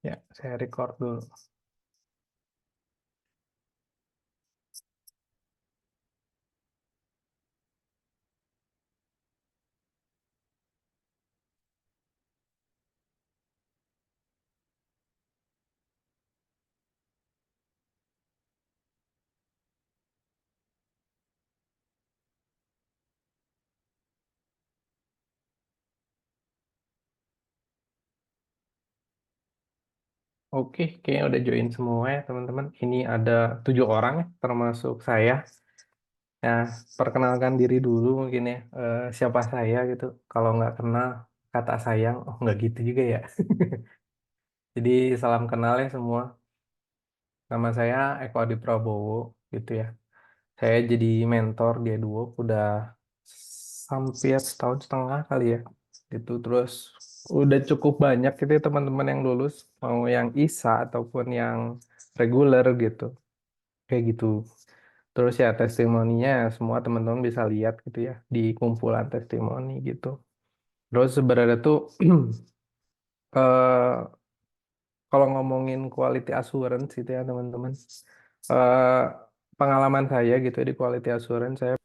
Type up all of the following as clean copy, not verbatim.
Ya, saya record dulu. Oke, kayaknya udah join semua ya teman-teman. Ini ada 7 orang ya, termasuk saya. Ya, perkenalkan diri dulu mungkin ya. Siapa saya gitu. Kalau nggak kenal, kata sayang. Oh, nggak gitu juga ya. Jadi salam kenal ya semua. Nama saya Eko Adi Prabowo gitu ya. Saya jadi mentor dia dua udah hampir setahun setengah kali ya. Gitu terus udah cukup banyak gitu ya teman-teman yang lulus, mau yang ISA ataupun yang reguler gitu. Kayak gitu. Terus ya testimoninya semua teman-teman bisa lihat gitu ya di kumpulan testimoni gitu. Terus sebenarnya tuh eh, kalau ngomongin quality assurance gitu ya teman-teman. eh, Pengalaman saya gitu ya di quality assurance saya.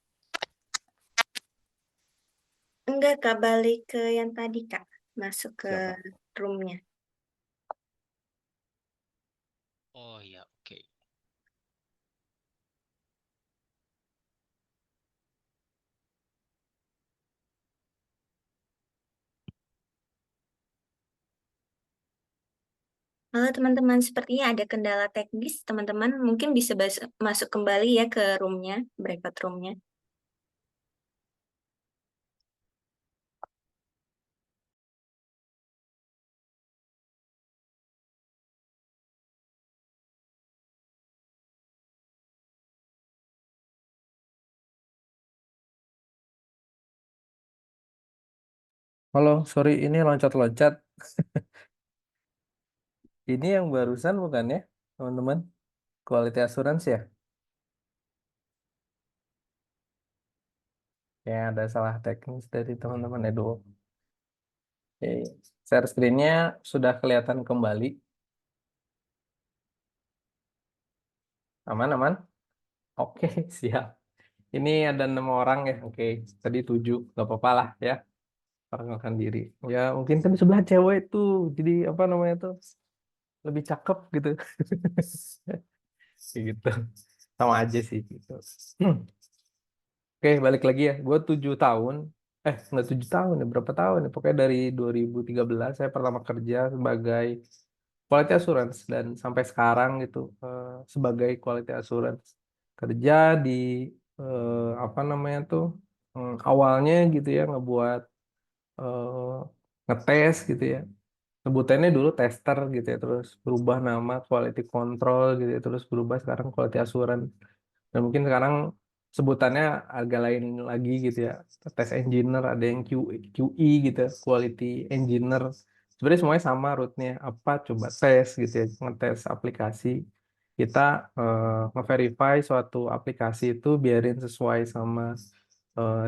Enggak, Kak, balik ke yang tadi, Kak. Masuk ke Siapa? roomnya. Oh ya, oke. Halo teman-teman, sepertinya ada kendala teknis. Teman-teman mungkin bisa masuk kembali ya ke roomnya, breakout roomnya. Halo, sorry ini loncat-loncat. Ini yang barusan bukan ya, teman-teman? Quality assurance ya? Ya, ada salah teknis dari teman-teman Edo. Oke, share screen-nya sudah kelihatan kembali. Aman, aman? Oke, siap. Ini ada 6 orang ya. Oke, tadi 7. Gak apa-apa lah ya. Perkenalkan diri. Ya, mungkin kan di sebelah cewek tuh. Jadi, apa namanya tuh? Lebih cakep gitu. Kayak gitu. Sama aja sih gitu. Oke, balik lagi ya. Gue 7 tahun. Nggak 7 tahun ya. Berapa tahun ya? Pokoknya dari 2013 saya pertama kerja sebagai quality assurance. Dan sampai sekarang gitu sebagai quality assurance. Kerja di apa namanya tuh. Awalnya gitu ya ngebuat eh, ngetes gitu ya. Sebutannya dulu tester gitu ya. Terus berubah nama quality control gitu ya. Terus berubah sekarang quality assurance. Dan mungkin sekarang sebutannya agak lain lagi gitu ya. Test engineer, ada yang QE gitu ya, quality engineer. Sebenarnya semuanya sama rootnya. Apa coba tes gitu ya, ngetes aplikasi. Kita nge-verify suatu aplikasi itu biarin sesuai sama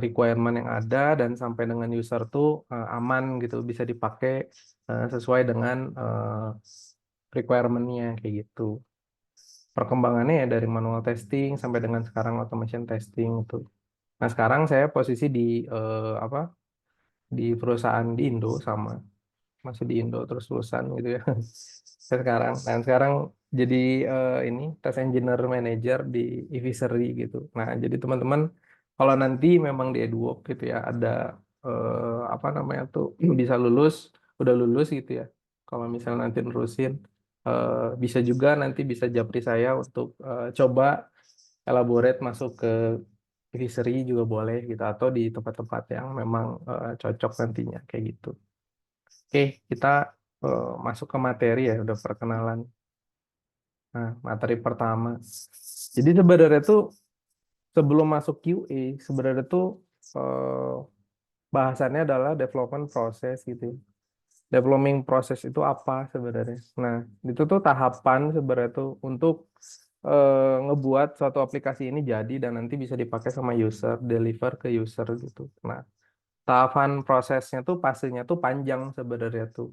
requirement yang ada dan sampai dengan user tuh aman gitu, bisa dipakai sesuai dengan requirement-nya kayak gitu perkembangannya ya dari manual testing sampai dengan sekarang automation testing itu. Nah, sekarang saya posisi di apa? Di perusahaan di Indo sama masih di Indo terus lulusan gitu ya. Saya sekarang jadi ini test engineer manager di Evisery gitu. Nah, jadi teman-teman kalau nanti memang di Edwork gitu ya ada apa namanya tuh bisa lulus, udah lulus gitu ya. Kalau misalnya nanti nerusin bisa juga nanti bisa japri saya untuk coba elaborate masuk ke Evisery juga boleh gitu atau di tempat-tempat yang memang cocok nantinya kayak gitu. Oke, kita masuk ke materi ya, udah perkenalan. Nah, materi pertama. Jadi sebenarnya tuh sebelum masuk QA, sebenarnya tuh eh, bahasannya adalah development proses gitu. Developing proses itu apa sebenarnya? Nah, itu tuh tahapan sebenarnya tuh untuk ngebuat suatu aplikasi ini jadi dan nanti bisa dipakai sama user, deliver ke user gitu. Nah, tahapan prosesnya tuh fasenya tuh panjang sebenarnya tuh.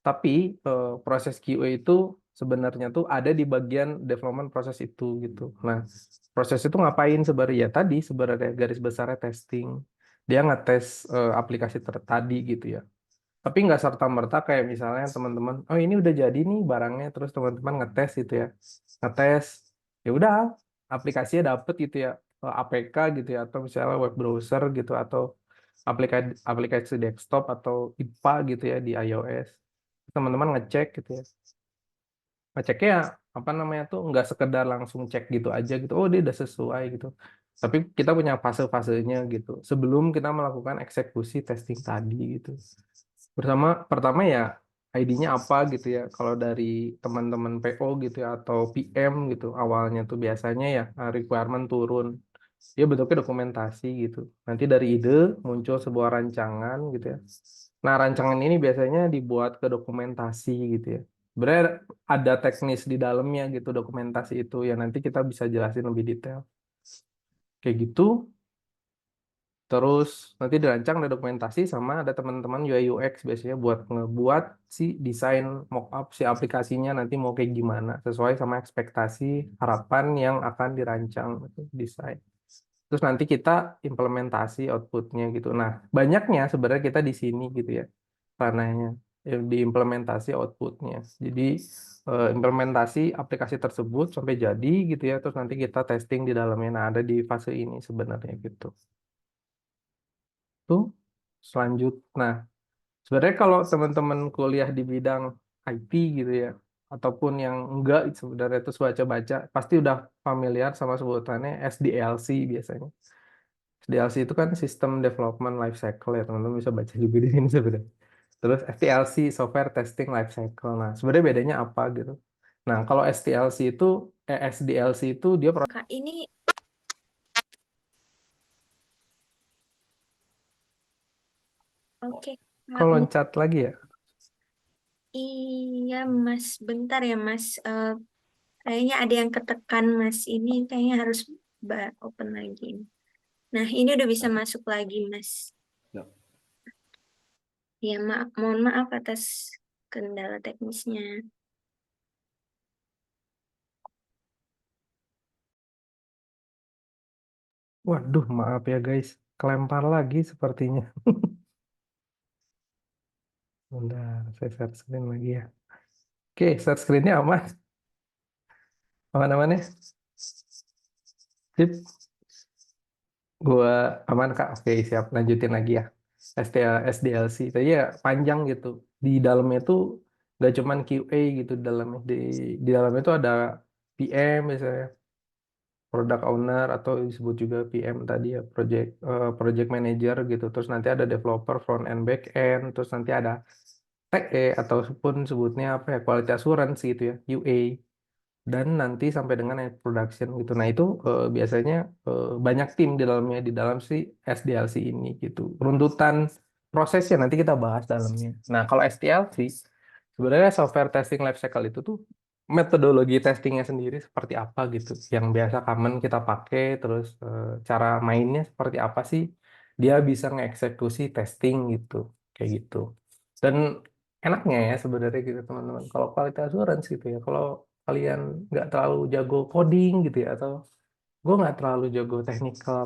Tapi proses QA itu sebenarnya tuh ada di bagian development proses itu gitu. Nah, proses itu ngapain sebenarnya? Ya tadi sebenarnya garis besarnya testing. Dia ngetes aplikasi tadi gitu ya. Tapi nggak serta-merta kayak misalnya teman-teman, oh ini udah jadi nih barangnya, terus teman-teman ngetes gitu ya. Ngetes, ya udah aplikasinya dapet gitu ya, APK gitu ya, atau misalnya web browser gitu, atau aplikasi aplikasi desktop atau IPA gitu ya di iOS. Teman-teman ngecek gitu ya. Ngeceknya ya, apa namanya tuh nggak sekedar langsung cek gitu aja gitu, oh dia udah sesuai gitu. Tapi kita punya fase-fasenya gitu. Sebelum kita melakukan eksekusi testing tadi gitu. Pertama ya ID-nya apa gitu ya. Kalau dari teman-teman PO gitu ya atau PM gitu awalnya tuh biasanya ya requirement turun. Dia bentuknya dokumentasi gitu. Nanti dari ide muncul sebuah rancangan gitu ya. Nah, rancangan ini biasanya dibuat ke dokumentasi gitu ya. Sebenarnya ada teknis di dalamnya gitu dokumentasi itu ya nanti kita bisa jelasin lebih detail. Kayak gitu. Terus nanti dirancang ada dokumentasi sama ada teman-teman UI UX biasanya buat ngebuat si desain mockup si aplikasinya nanti mau kayak gimana sesuai sama ekspektasi harapan yang akan dirancang gitu, desain. Terus nanti kita implementasi outputnya gitu. Nah, banyaknya sebenarnya kita di sini gitu ya ranahnya di implementasi outputnya. Jadi implementasi aplikasi tersebut sampai jadi gitu ya. Terus nanti kita testing di dalamnya. Nah, ada di fase ini sebenarnya gitu. Tuh nah, sebenarnya kalau teman-teman kuliah di bidang IT gitu ya, ataupun yang enggak sebenarnya itu baca-baca, pasti udah familiar sama sebutannya SDLC biasanya. SDLC itu kan System Development Life Cycle ya, teman-teman bisa baca juga di sini sebenarnya. Terus STLC, Software Testing Life Cycle. Nah, sebenarnya bedanya apa gitu? Nah, kalau SDLC itu dia Kak, ini oke. kalau loncat lagi ya. Iya, Mas. Bentar ya, Mas. Kayaknya ada yang ketekan, Mas. Ini kayaknya harus open lagi. Nah, ini udah bisa masuk lagi, Mas. Ya. Ya, mohon maaf atas kendala teknisnya. Waduh, maaf ya guys, kelempar lagi sepertinya. Bentar, saya share screen lagi ya. Oke, share screen-nya aman. Aman-aman ya? Sip. Gua aman Kak. Oke, siap. Lanjutin lagi ya. SDLC. Tadi ya panjang gitu. Di dalamnya tuh nggak cuman QA gitu di dalamnya. Di dalamnya tuh ada PM misalnya, product owner atau disebut juga PM tadi ya, project manager gitu. Terus nanti ada developer front end back end, terus nanti ada TE ataupun sebutnya apa ya, quality assurance gitu ya, UA. Dan nanti sampai dengan end production gitu. Nah itu biasanya banyak tim di dalamnya di dalam si SDLC ini gitu. Runtutan prosesnya nanti kita bahas dalamnya. Nah kalau STLC sebenarnya software testing life cycle itu tuh metodologi testingnya sendiri seperti apa gitu. Yang biasa common kita pakai, terus cara mainnya seperti apa sih? Dia bisa ngeksekusi testing gitu, kayak gitu. Dan enaknya ya sebenarnya gitu teman-teman. Kalau quality assurance gitu ya, kalau kalian nggak terlalu jago coding gitu ya atau gue nggak terlalu jago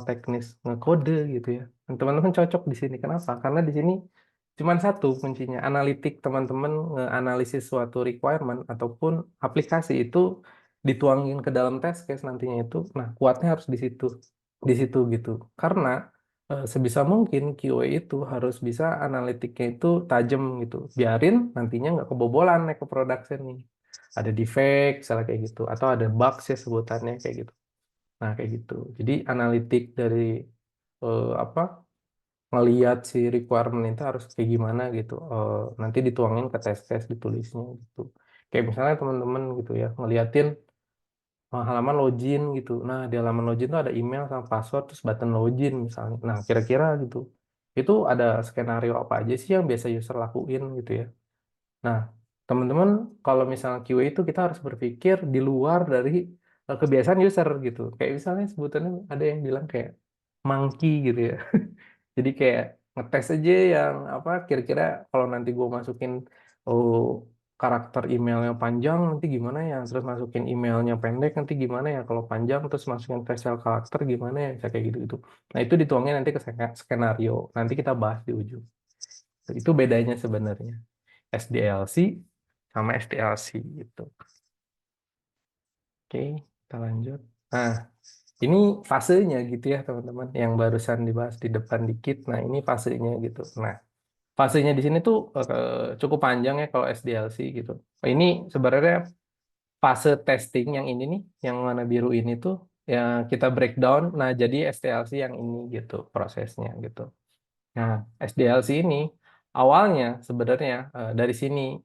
teknis ngekode gitu ya, dan teman-teman cocok di sini. Kenapa? Karena di sini cuman satu kuncinya, analitik. Teman-teman nge-analisis suatu requirement ataupun aplikasi itu dituangin ke dalam test case nantinya itu, nah kuatnya harus di situ gitu. Karena sebisa mungkin QA itu harus bisa analitiknya itu tajam gitu, biarin nantinya nggak kebobolan naik ke production nih, ada defect misalnya kayak gitu, atau ada bugs ya sebutannya kayak gitu. Nah kayak gitu. Jadi analitik dari apa, ngelihat si requirement itu harus kayak gimana gitu. Nanti dituangin ke tes-tes ditulisnya gitu. Kayak misalnya teman-teman gitu ya ngeliatin halaman login gitu. Nah di halaman login tuh ada email sama password terus button login misalnya. Nah kira-kira gitu. Itu ada skenario apa aja sih yang biasa user lakuin gitu ya. Nah, teman-teman, kalau misalnya QA itu kita harus berpikir di luar dari kebiasaan user gitu. Kayak misalnya sebutannya ada yang bilang kayak monkey gitu ya. Jadi kayak ngetes aja yang apa kira-kira kalau nanti gue masukin oh karakter emailnya panjang nanti gimana ya, terus masukin emailnya pendek nanti gimana ya, kalau panjang terus masukin facial karakter gimana ya, bisa kayak gitu gitu. Nah itu dituangin nanti ke skenario, nanti kita bahas di ujung. Itu bedanya sebenarnya SDLC sama SDLC gitu. Oke, kita lanjut. Nah, ini fasenya gitu ya teman-teman, yang barusan dibahas di depan dikit. Nah, ini fasenya gitu. Nah, fasenya di sini tuh cukup panjang ya kalau SDLC gitu. Oh, ini sebenarnya fase testing yang ini nih, yang warna biru ini tuh yang kita breakdown. Nah, jadi SDLC yang ini gitu prosesnya gitu. Nah, SDLC ini awalnya sebenarnya dari sini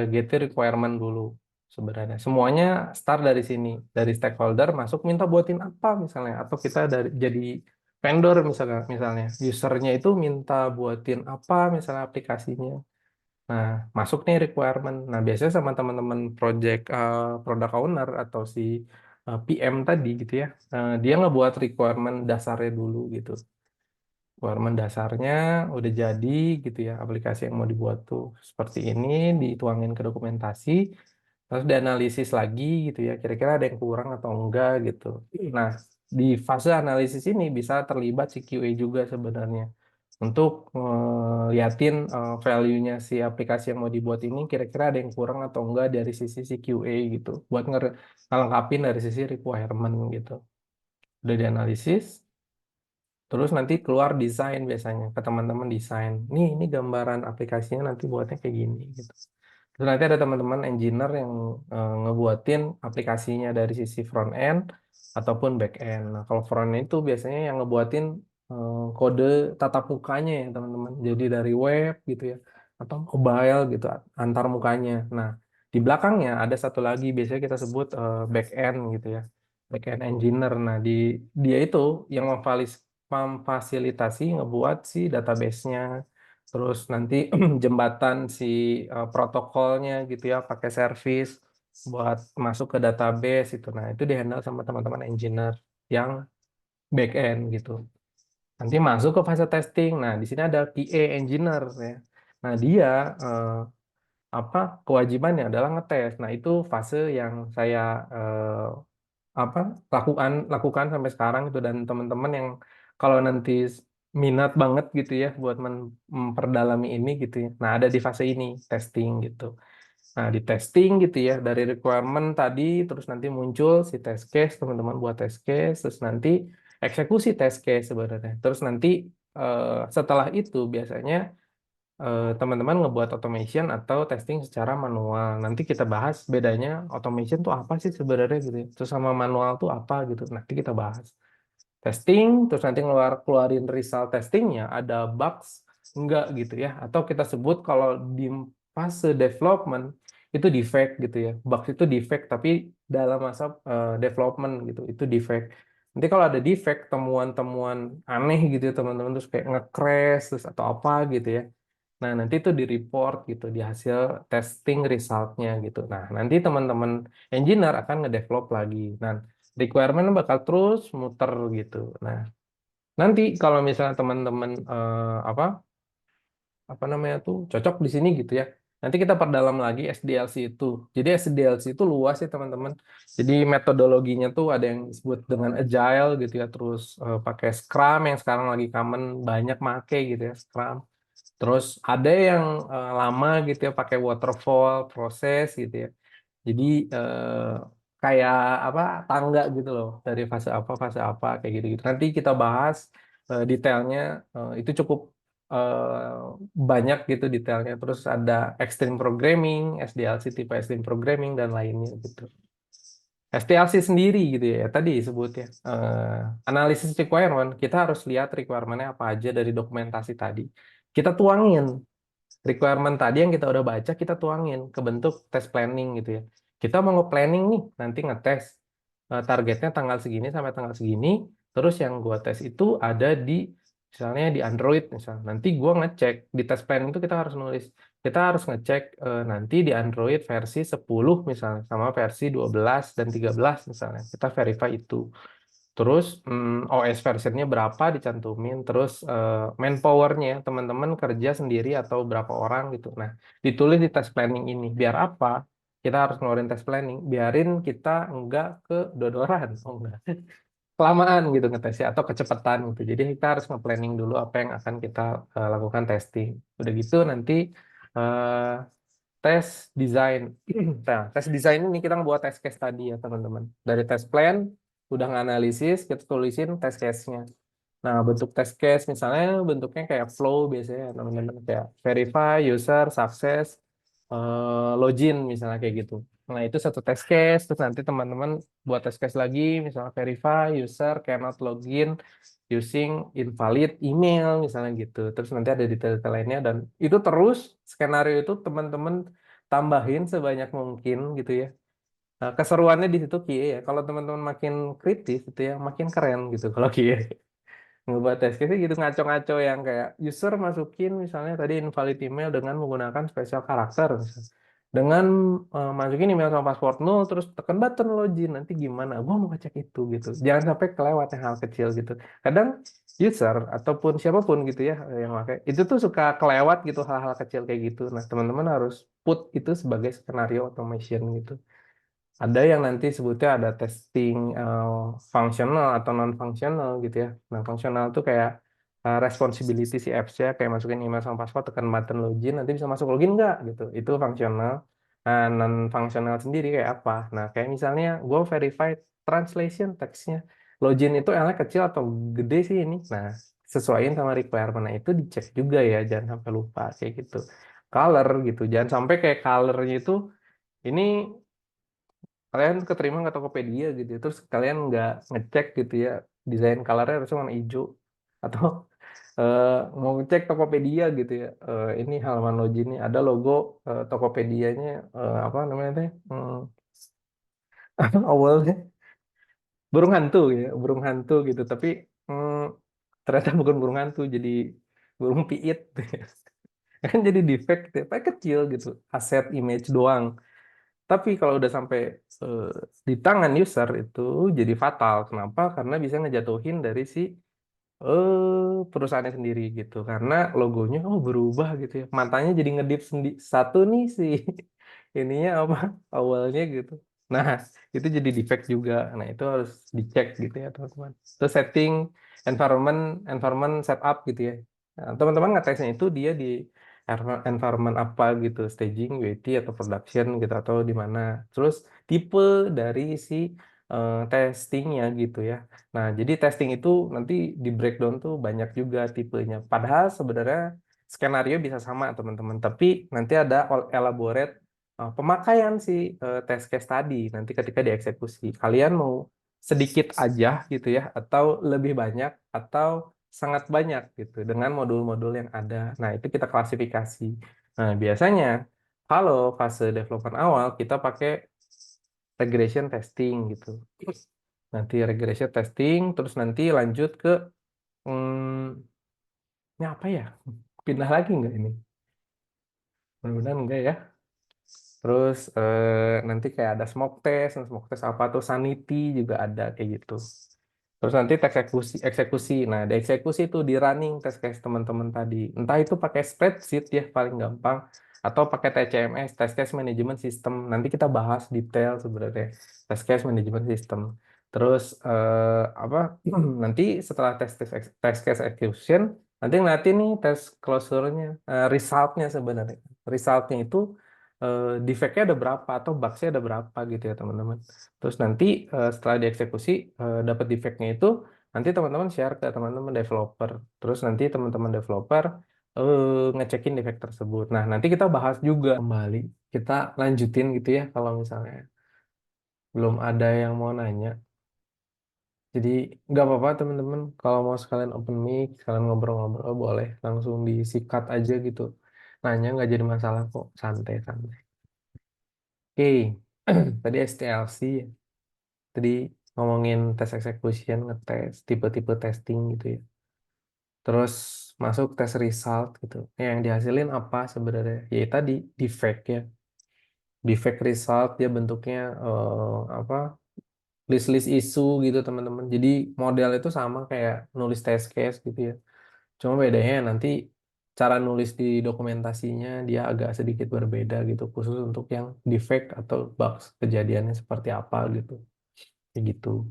get requirement dulu sebenarnya. Semuanya start dari sini, dari stakeholder masuk minta buatin apa misalnya, atau kita dari jadi vendor misalnya usernya itu minta buatin apa misalnya aplikasinya. Nah, masuk nih requirement. Nah, biasanya sama teman-teman project product owner atau si PM tadi gitu ya. Dia ngebuat requirement dasarnya dulu gitu. Requirement dasarnya udah jadi gitu ya, aplikasi yang mau dibuat tuh seperti ini, dituangin ke dokumentasi, terus dianalisis lagi gitu ya, kira-kira ada yang kurang atau enggak gitu. Nah, di fase analisis ini bisa terlibat si QA juga sebenarnya untuk liatin value-nya si aplikasi yang mau dibuat ini, kira-kira ada yang kurang atau enggak dari sisi si QA gitu, buat ngelengkapin dari sisi requirement gitu. Udah dianalisis, terus nanti keluar desain biasanya ke teman-teman desain. Ini gambaran aplikasinya nanti buatnya kayak gini gitu. Terus nanti ada teman-teman engineer yang ngebuatin aplikasinya dari sisi front end ataupun back end. Nah, kalau front end itu biasanya yang ngebuatin kode tatap mukanya ya teman-teman. Jadi dari web gitu ya atau mobile gitu antar mukanya. Nah, di belakangnya ada satu lagi biasanya kita sebut back end gitu ya. Back end engineer. Nah, dia itu yang memfasilitasi ngebuat si database-nya, terus nanti jembatan si protokolnya gitu ya, pakai service buat masuk ke database itu. Nah, itu dihandle sama teman-teman engineer yang back end gitu. Nanti masuk ke fase testing. Nah, di sini ada QA engineer ya. Nah, dia eh, apa kewajibannya adalah ngetes. Nah, itu fase yang saya apa lakukan sampai sekarang itu, dan teman-teman yang kalau nanti minat banget gitu ya buat memperdalami ini gitu ya. Nah, ada di fase ini testing gitu. Nah, di testing gitu ya, dari requirement tadi terus nanti muncul si test case, teman-teman buat test case, terus nanti eksekusi test case sebenarnya. Terus nanti setelah itu biasanya teman-teman ngebuat automation atau testing secara manual. Nanti kita bahas bedanya automation tuh apa sih sebenarnya gitu ya. Terus sama manual tuh apa gitu. Nanti kita bahas. Testing, terus nanti keluarin result testingnya, ada bugs, enggak gitu ya. Atau kita sebut kalau di fase development, itu defect gitu ya. Bugs itu defect, tapi dalam masa development gitu, itu defect. Nanti kalau ada defect, temuan-temuan aneh gitu ya teman-teman, terus kayak nge-crash, terus atau apa gitu ya. Nah, nanti itu di-report gitu di hasil testing resultnya gitu. Nah, nanti teman-teman engineer akan ngedevelop lagi. Nah, requirement bakal terus muter gitu. Nah, nanti kalau misalnya teman-teman apa namanya tuh cocok di sini gitu ya. Nanti kita perdalam lagi SDLC itu. Jadi SDLC itu luas ya teman-teman. Jadi metodologinya tuh ada yang disebut dengan agile gitu ya. Terus pakai Scrum yang sekarang lagi common banyak make gitu ya Scrum. Terus ada yang lama gitu ya pakai waterfall proses gitu ya. Jadi kayak apa tangga gitu loh dari fase apa kayak gitu-gitu. Nanti kita bahas detailnya, itu cukup banyak gitu detailnya. Terus ada extreme programming, SDLC tipe extreme programming dan lainnya gitu. STLC sendiri gitu ya, tadi sebutnya analisis requirement, kita harus lihat requirement-nya apa aja dari dokumentasi tadi. Kita tuangin requirement tadi yang kita udah baca, kita tuangin ke bentuk test planning gitu ya. Kita mau nge-planning nih, nanti ngetes targetnya tanggal segini sampai tanggal segini, terus yang gua tes itu ada di misalnya di Android misalnya. Nanti gua ngecek di test planning itu kita harus nulis, kita harus ngecek nanti di Android versi 10 misalnya sama versi 12 dan 13 misalnya. Kita verify itu. Terus OS versionnya berapa dicantumin, terus manpowernya teman-teman kerja sendiri atau berapa orang gitu. Nah, ditulis di test planning ini. Biar apa? Kita harus ngeluarin test planning. Biarin kita enggak kedodoran, oh enggak, kelamaan gitu ngetesnya atau kecepatan gitu. Jadi kita harus nge-planning dulu apa yang akan kita lakukan testing. Udah gitu nanti eh, tes desain. Nah, tes desain ini kita buat test case tadi ya teman-teman. Dari test plan, udah nganalisis, kita tulisin test case-nya. Nah, bentuk test case misalnya bentuknya kayak flow biasanya teman-teman. Kayak verify, user, success, login misalnya kayak gitu. Nah, itu satu test case, terus nanti teman-teman buat test case lagi, misalnya verify, user cannot login using invalid email misalnya gitu. Terus nanti ada detail-detail lainnya dan itu terus skenario itu teman-teman tambahin sebanyak mungkin gitu ya. Nah, keseruannya di situ Kie ya. Kalau teman-teman makin kritis itu ya makin keren gitu kalau Kie ngebuat test case gitu ngaco-ngaco yang kayak user masukin misalnya tadi invalid email dengan menggunakan special karakter misalnya. Dengan masukin email sama password nol terus tekan button login nanti gimana gua mau ngecek itu gitu jangan sampai kelewat yang hal kecil gitu kadang user ataupun siapapun gitu ya yang pakai itu tuh suka kelewat gitu hal-hal kecil kayak gitu nah teman-teman harus put itu sebagai skenario automation gitu ada yang nanti sebutnya ada testing functional atau non functional gitu ya. Nah, fungsional tuh kayak responsibility si apps-nya kayak masukin email sama password tekan button login nanti bisa masuk login nggak gitu. Itu fungsional. Nah, non functional sendiri kayak apa? Nah, kayak misalnya gue verify translation teksnya. Login itu L-nya kecil atau gede sih ini. Nah, sesuaiin sama requirement. Nah, itu dicek juga ya, jangan sampai lupa kayak gitu. Color gitu, jangan sampai kayak colornya itu ini kalian keterima ke Tokopedia gitu ya, terus kalian nggak ngecek gitu ya desain colornya harusnya warna hijau atau eh, mau ngecek Tokopedia gitu ya ini halaman login ini ada logo Tokopedianya apa namanya teh awalnya burung hantu ya burung hantu gitu tapi hmm, ternyata bukan burung hantu jadi burung piit kan jadi defect ya, paling kecil gitu aset image doang. Tapi kalau udah sampai eh, di tangan user itu jadi fatal. Kenapa? Karena bisa ngejatuhin dari si perusahaannya sendiri gitu. Karena logonya berubah gitu ya. Matanya jadi ngedip satu nih sih ininya apa awalnya gitu. Nah, itu jadi defect juga. Nah, itu harus dicek gitu ya, teman-teman. Terus setting environment environment setup gitu ya. Nah, teman-teman ngetesnya itu dia di environment apa gitu, staging, UAT atau production gitu atau di mana. Terus tipe dari si testingnya gitu ya. Nah, jadi testing itu nanti di breakdown tuh banyak juga tipenya. Padahal sebenarnya skenario bisa sama teman-teman, tapi nanti ada elaborate pemakaian si test case tadi nanti ketika dieksekusi. Kalian mau sedikit aja gitu ya, atau lebih banyak, atau sangat banyak gitu dengan modul-modul yang ada. Nah, itu kita klasifikasi. Nah, biasanya kalau fase development awal kita pakai regression testing gitu. Nanti regression testing, terus nanti lanjut ke ini apa ya? Pindah lagi nggak ini? Mudah-mudahan enggak ya. Terus nanti kayak ada smoke test apa tuh sanity juga ada kayak gitu. Terus nanti tes eksekusi. Nah, di eksekusi itu di running test case teman-teman tadi. Entah itu pakai spreadsheet ya paling gampang atau pakai TCMS, test case management system. Nanti kita bahas detail sebenarnya test case management system. Terus apa? Nanti setelah test case execution, nanti ngeliatin nih tes closure-nya, resultnya sebenarnya. Resultnya itu defect-nya ada berapa atau bugs-nya ada berapa gitu ya teman-teman. Terus nanti setelah dieksekusi dapat defect-nya itu nanti teman-teman share ke teman-teman developer. Terus nanti teman-teman developer ngecekin defect tersebut. Nah, nanti kita bahas juga kembali. Kita lanjutin gitu ya kalau misalnya belum ada yang mau nanya. Jadi nggak apa-apa teman-teman kalau mau sekalian open mic, sekalian ngobrol-ngobrol boleh langsung disikat aja gitu. Nanya nggak jadi masalah kok, santai-santai. Oke, tadi STLC. Tadi ngomongin tes execution, ngetes tipe-tipe testing gitu ya. Terus masuk tes result gitu. Yang dihasilin apa sebenarnya? Ya tadi defect ya. Defect result dia bentuknya apa? list-list isu gitu teman-teman. Jadi model itu sama kayak nulis test case gitu ya. Cuma bedanya nanti cara nulis di dokumentasinya dia agak sedikit berbeda gitu, khusus untuk yang defect atau bugs kejadiannya seperti apa gitu. Kayak gitu.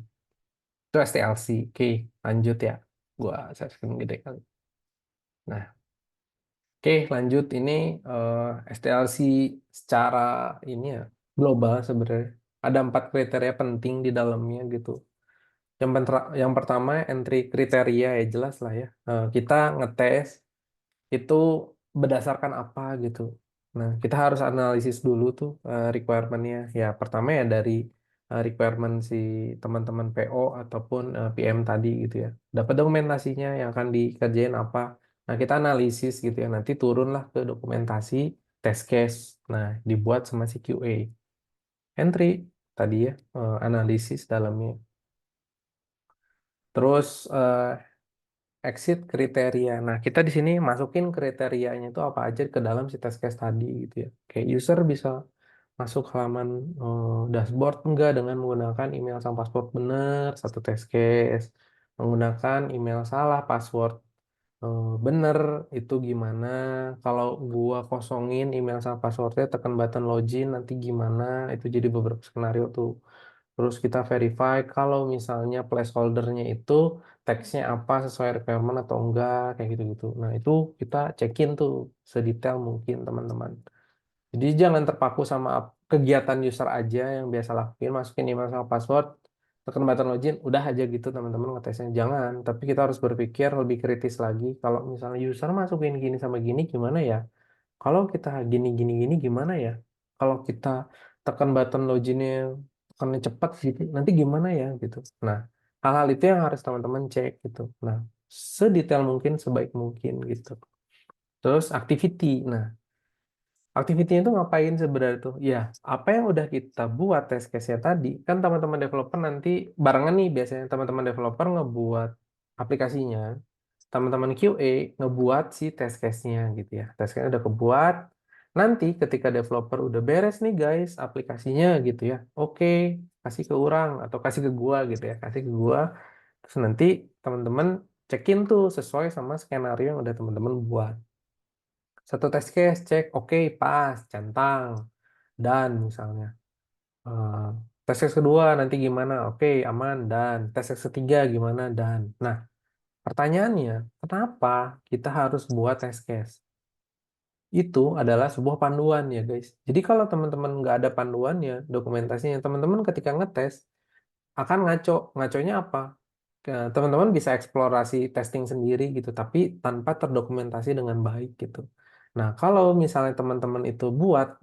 Itu STLC. Oke, lanjut ya. Gua share screen gede kali. Nah, oke, lanjut ini STLC secara ini ya global sebenarnya. Ada 4 kriteria penting di dalamnya gitu. Yang pertama entry kriteria ya jelas lah ya. Kita ngetes itu berdasarkan apa gitu. Nah, kita harus analisis dulu tuh requirement-nya. Ya, pertama ya dari requirement si teman-teman PO ataupun PM tadi gitu ya. Dapat dokumentasinya yang akan dikerjain apa. Nah, kita analisis gitu ya. Nanti turunlah ke dokumentasi test case. Nah, dibuat sama si QA. Entry tadi ya, analisis dalamnya. Terus exit kriteria. Nah, kita di sini masukin kriterianya itu apa aja ke dalam si test case tadi gitu ya. Kayak user bisa masuk halaman dashboard enggak dengan menggunakan email sama password benar, satu test case. Menggunakan email salah, password bener, itu gimana? Kalau gua kosongin email sama passwordnya, tekan button login, nanti gimana? Itu jadi beberapa skenario tuh. Terus kita verify kalau misalnya placeholdernya itu teksnya apa sesuai requirement atau enggak, kayak gitu-gitu. Nah, itu kita cekin tuh sedetail mungkin teman-teman. Jadi jangan terpaku sama kegiatan user aja yang biasa lakuin, masukin email sama password, tekan button login, udah aja gitu teman-teman ngetesnya. Jangan, tapi kita harus berpikir lebih kritis lagi. Kalau misalnya user masukin gini sama gini gimana ya? Kalau kita gini gini gini gimana ya? Kalau kita tekan button loginnya tekannya cepat gitu, nanti gimana ya gitu. Nah, hal-hal itu yang harus teman-teman cek gitu. Nah, sedetail mungkin, sebaik mungkin gitu. Terus activity. Nah, activity-nya itu ngapain sebenarnya tuh? Ya, apa yang udah kita buat test case-nya tadi, kan teman-teman developer nanti barengan nih biasanya teman-teman developer ngebuat aplikasinya, teman-teman QA ngebuat si test case-nya gitu ya. Test case udah kebuat, nanti ketika developer udah beres nih guys aplikasinya gitu ya, oke, kasih ke orang atau kasih ke gua gitu ya, kasih ke gua, terus nanti teman-teman cekin tuh sesuai sama skenario yang udah teman-teman buat. Satu test case cek, oke, pas, centang, dan misalnya. Eh, tes case kedua nanti gimana? Oke, aman, dan. Tes case ketiga gimana? Dan. Nah, pertanyaannya, kenapa kita harus buat test case? Itu adalah sebuah panduan ya guys. Jadi kalau teman-teman nggak ada panduannya, dokumentasinya, teman-teman ketika ngetes, akan ngaco. Ngaconya apa? Teman-teman bisa eksplorasi testing sendiri gitu, tapi tanpa terdokumentasi dengan baik gitu. Nah, kalau misalnya teman-teman itu buat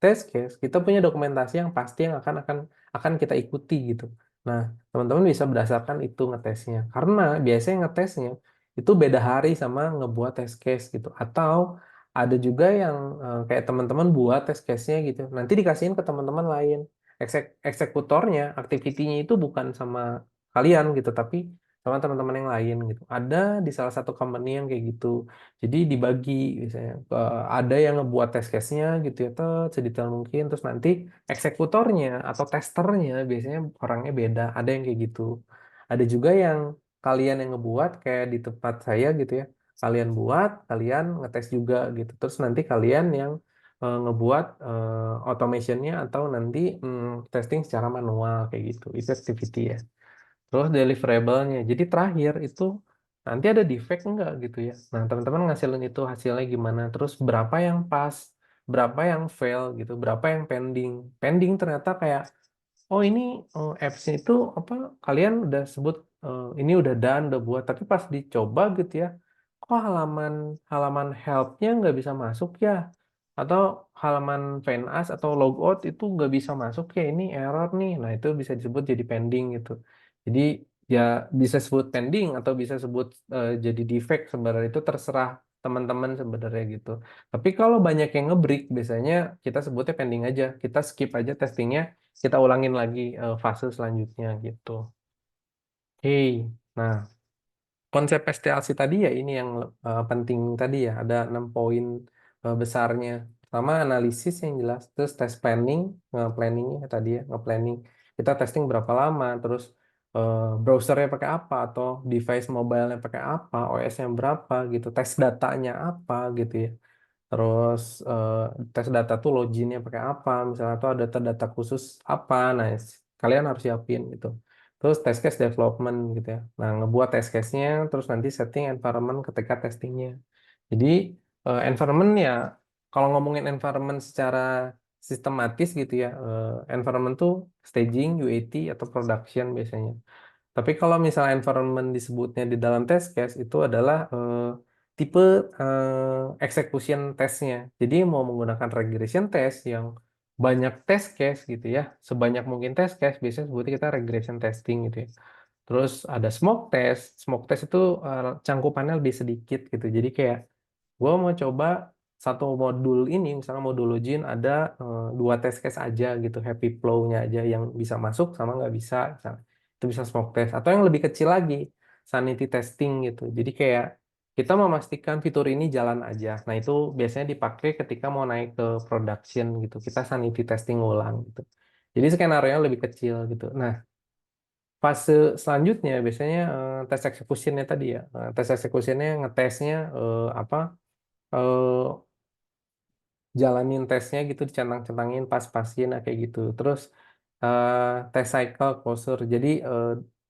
test case, kita punya dokumentasi yang pasti yang akan kita ikuti gitu. Nah, teman-teman bisa berdasarkan itu ngetesnya. Karena biasanya ngetesnya itu beda hari sama ngebuat test case gitu. Atau ada juga yang kayak teman-teman buat test case-nya gitu. Nanti dikasihin ke teman-teman lain. Eksekutornya, aktivitinya itu bukan sama kalian gitu, tapi sama teman-teman yang lain gitu. Ada di salah satu company yang kayak gitu. Jadi dibagi misalnya ada yang ngebuat test case-nya gitu ya, sedetail mungkin, terus nanti eksekutornya atau testernya biasanya orangnya beda, ada yang kayak gitu. Ada juga yang kalian yang ngebuat kayak di tempat saya gitu ya. Kalian buat, kalian ngetes juga gitu. Terus nanti kalian yang ngebuat automationnya atau nanti testing secara manual kayak gitu. Itu activity ya. Terus deliverable-nya. Jadi terakhir itu nanti ada defect enggak gitu ya. Nah, teman-teman ngasilin itu hasilnya gimana? Terus berapa yang pas, berapa yang fail gitu, berapa yang pending. Pending ternyata kayak oh ini apps-nya itu apa kalian udah sebut ini udah done, udah buat, tapi pas dicoba gitu ya, kok halaman halaman help-nya nggak bisa masuk ya? Atau halaman find us atau logout itu nggak bisa masuk ya, ini error nih. Nah, itu bisa disebut jadi pending gitu. Jadi ya bisa sebut pending atau bisa sebut jadi defect sebenarnya itu terserah teman-teman sebenarnya gitu. Tapi kalau banyak yang ngebreak biasanya kita sebutnya pending aja. Kita skip aja testingnya, kita ulangin lagi fase selanjutnya gitu. Oke. Nah, konsep STLC tadi ya ini yang penting tadi ya. Ada 6 poin besarnya. Pertama analisis yang jelas, terus test planning, planningnya tadi ya, nge-planning. kita testing berapa lama, terus browsernya pakai apa, atau device mobile-nya pakai apa, OS-nya berapa gitu, tes datanya apa gitu ya. Terus tes data tuh loginnya pakai apa, misalnya tuh ada data khusus apa, nah kalian harus siapin gitu. Terus test case development gitu ya. Nah, ngebuat test case-nya, terus nanti setting environment ketika testingnya. Jadi environment ya, kalau ngomongin environment secara sistematis gitu ya, environment tuh staging, UAT atau production biasanya. Tapi kalau misalnya environment disebutnya di dalam test case itu adalah tipe execution testnya. Jadi mau menggunakan regression test yang banyak test case gitu ya, sebanyak mungkin test case, biasanya sebutnya kita regression testing gitu ya. Terus ada smoke test. Smoke test itu cangkupannya lebih sedikit gitu. Jadi kayak gue mau coba satu modul ini, misalnya modul login ada dua test case aja gitu, happy flow-nya aja yang bisa masuk sama nggak bisa, misalnya. Itu bisa smoke test. Atau yang lebih kecil lagi, sanity testing gitu. Jadi kayak kita memastikan fitur ini jalan aja. Nah itu biasanya dipakai ketika mau naik ke production gitu. Kita sanity testing ulang gitu. Jadi skenario-nya lebih kecil gitu. Nah, fase selanjutnya biasanya tes execution-nya tadi ya. Tes execution-nya ngetesnya apa? eh, Jalanin tesnya gitu, dicentang-centangin pas-pasin nah, kayak gitu. Terus test cycle closure. Jadi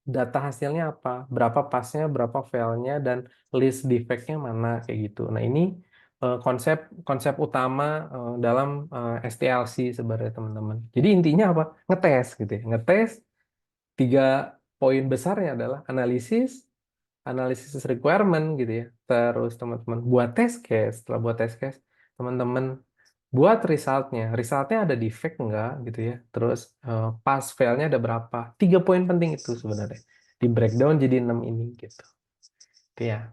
data hasilnya apa? Berapa pasnya, berapa failnya, dan list defect-nya mana kayak gitu. Nah, ini konsep konsep utama dalam STLC sebenarnya teman-teman. Jadi intinya apa? Ngetes gitu ya. Ngetes tiga poin besarnya adalah analisis, analisis requirement gitu ya. Terus teman-teman buat test case, setelah buat test case, teman-teman buat resultnya. Resultnya ada defect enggak gitu ya. Terus pass failnya ada berapa? Tiga poin penting itu sebenarnya. Di breakdown jadi 6 ini gitu. Itu ya.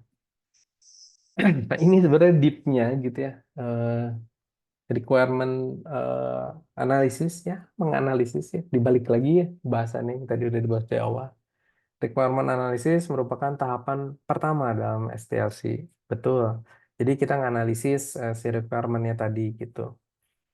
Nah, ini sebenarnya deep-nya gitu ya. Requirement analisis ya, menganalisis ya. Dibalik lagi ya bahasannya yang tadi udah dibahas di awal. Requirement analysis merupakan tahapan pertama dalam STLC. Betul. Jadi kita nganalisis si requirement-nya tadi gitu.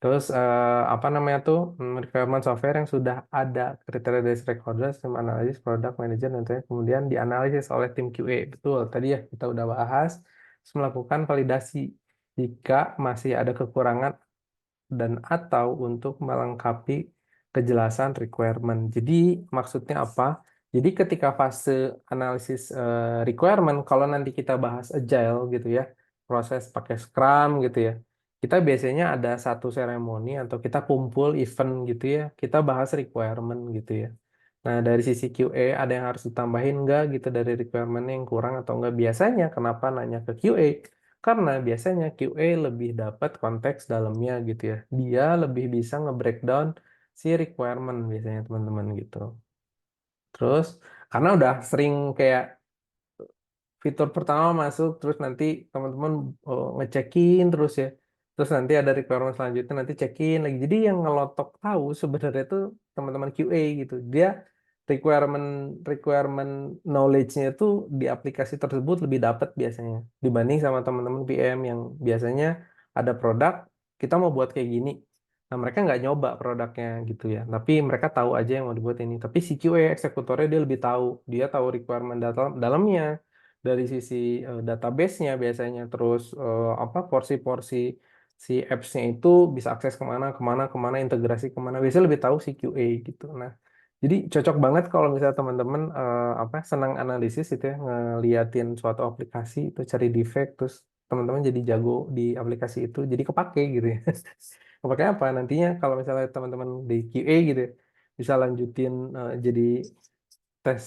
Terus apa namanya tuh requirement software yang sudah ada kriteria dari stakeholder, tim analisis, product manager, nanti kemudian dianalisis oleh tim QA. Betul. Tadi ya kita udah bahas. Terus melakukan validasi jika masih ada kekurangan dan atau untuk melengkapi kejelasan requirement. Jadi maksudnya apa? Jadi ketika fase analisis requirement, kalau nanti kita bahas agile gitu ya, proses pakai Scrum gitu ya, kita biasanya ada satu seremoni atau kita kumpul event gitu ya, kita bahas requirement gitu ya. Nah, dari sisi QA ada yang harus ditambahin enggak gitu dari requirement yang kurang atau enggak. Biasanya kenapa nanya ke QA? Karena biasanya QA lebih dapat konteks dalamnya gitu ya. Dia lebih bisa nge-breakdown si requirement biasanya teman-teman gitu. Terus karena udah sering kayak fitur pertama masuk terus nanti teman-teman ngecekin terus ya, terus nanti ada requirement selanjutnya nanti cekin lagi, jadi yang ngelotok tahu sebenarnya itu teman-teman QA gitu. Dia requirement requirement knowledge-nya itu di aplikasi tersebut lebih dapat biasanya dibanding sama teman-teman PM yang biasanya ada produk, kita mau buat kayak gini. Nah, mereka nggak nyoba produknya gitu ya, tapi mereka tahu aja yang mau dibuat ini. Tapi si QA eksekutornya dia lebih tahu, dia tahu requirement dalamnya dari sisi database-nya biasanya, terus apa porsi-porsi si apps-nya itu bisa akses kemana, kemana, kemana, integrasi kemana. Biasanya lebih tahu si QA gitu. Nah, jadi cocok banget kalau misalnya teman-teman apa senang analisis itu ya, ngeliatin suatu aplikasi itu cari defect, terus teman-teman jadi jago di aplikasi itu, jadi kepake gitu ya. Kepake apa? Nantinya kalau misalnya teman-teman di QA gitu ya, bisa lanjutin jadi tes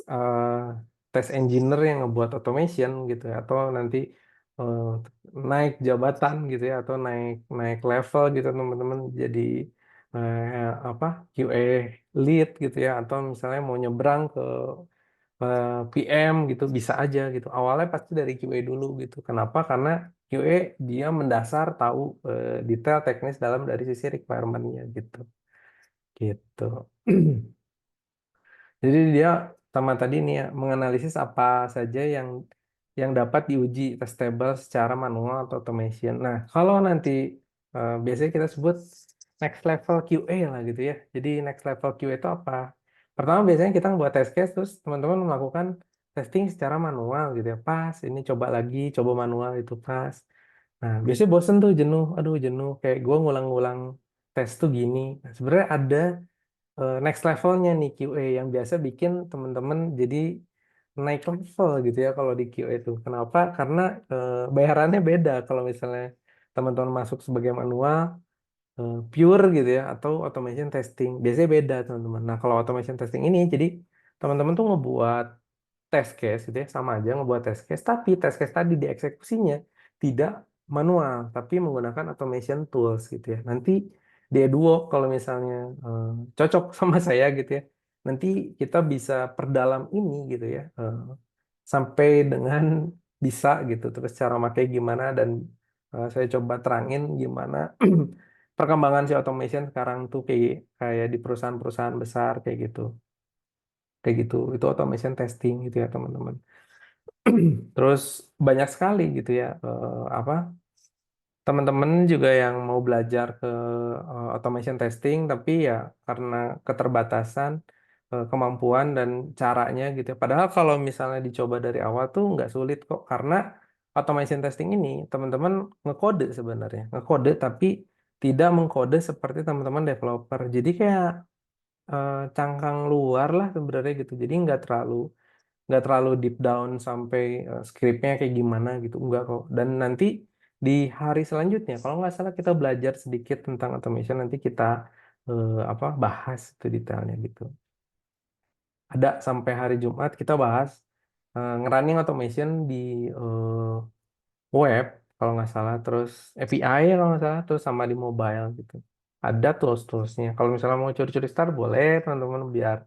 eh, tes engineer yang ngebuat automation gitu ya, atau nanti eh, naik jabatan gitu ya, atau naik naik level gitu teman-teman jadi apa QA lead gitu ya, atau misalnya mau nyebrang ke PM gitu bisa aja gitu. Awalnya pasti dari QA dulu gitu. Kenapa? Karena QA dia mendasar tahu detail teknis dalam dari sisi requirement-nya gitu. Gitu. Jadi dia sama tadi nih ya, menganalisis apa saja yang dapat diuji testable secara manual atau automation. Nah, kalau nanti biasanya kita sebut next level QA lah gitu ya. Jadi next level QA itu apa? Pertama biasanya kita buat test case terus teman-teman melakukan testing secara manual gitu ya. Pas, ini coba lagi, coba manual itu pas. Nah, biasanya bosen tuh, jenuh. Aduh, jenuh. Kayak gue ngulang-ngulang tes tuh gini. Nah, sebenarnya ada next levelnya nih QA yang biasa bikin teman-teman jadi naik level gitu ya kalau di QA itu. Kenapa? Karena bayarannya beda kalau misalnya teman-teman masuk sebagai manual pure gitu ya atau automation testing. Biasanya beda teman-teman. Nah, kalau automation testing ini jadi teman-teman tuh ngebuat test case gitu ya, sama aja ngebuat test case, tapi test case tadi dieksekusinya tidak manual, tapi menggunakan automation tools gitu ya. Nanti di Eduo kalau misalnya cocok sama saya gitu ya, nanti kita bisa perdalam ini gitu ya, sampai dengan bisa gitu. Terus cara pakai gimana dan saya coba terangin gimana perkembangan si automation sekarang tuh kayak kayak di perusahaan-perusahaan besar kayak gitu. Kayak gitu. Itu automation testing gitu ya, teman-teman. Terus banyak sekali gitu ya apa teman-teman juga yang mau belajar ke automation testing tapi ya karena keterbatasan kemampuan dan caranya gitu ya. Padahal kalau misalnya dicoba dari awal tuh nggak sulit kok karena automation testing ini teman-teman ngekode sebenarnya ngekode tapi tidak mengkode seperti teman-teman developer. Jadi kayak cangkang luar lah sebenarnya gitu. Jadi nggak terlalu deep down sampai scriptnya kayak gimana gitu, enggak kok. Dan nanti di hari selanjutnya kalau nggak salah kita belajar sedikit tentang automation, nanti kita apa bahas itu detailnya gitu. Ada sampai hari Jumat kita bahas ngerunning automation di eh, web kalau nggak salah, terus API kalau nggak salah, terus sama di mobile gitu. Ada tools-toolsnya. Kalau misalnya mau curi-curi start boleh teman-teman, biar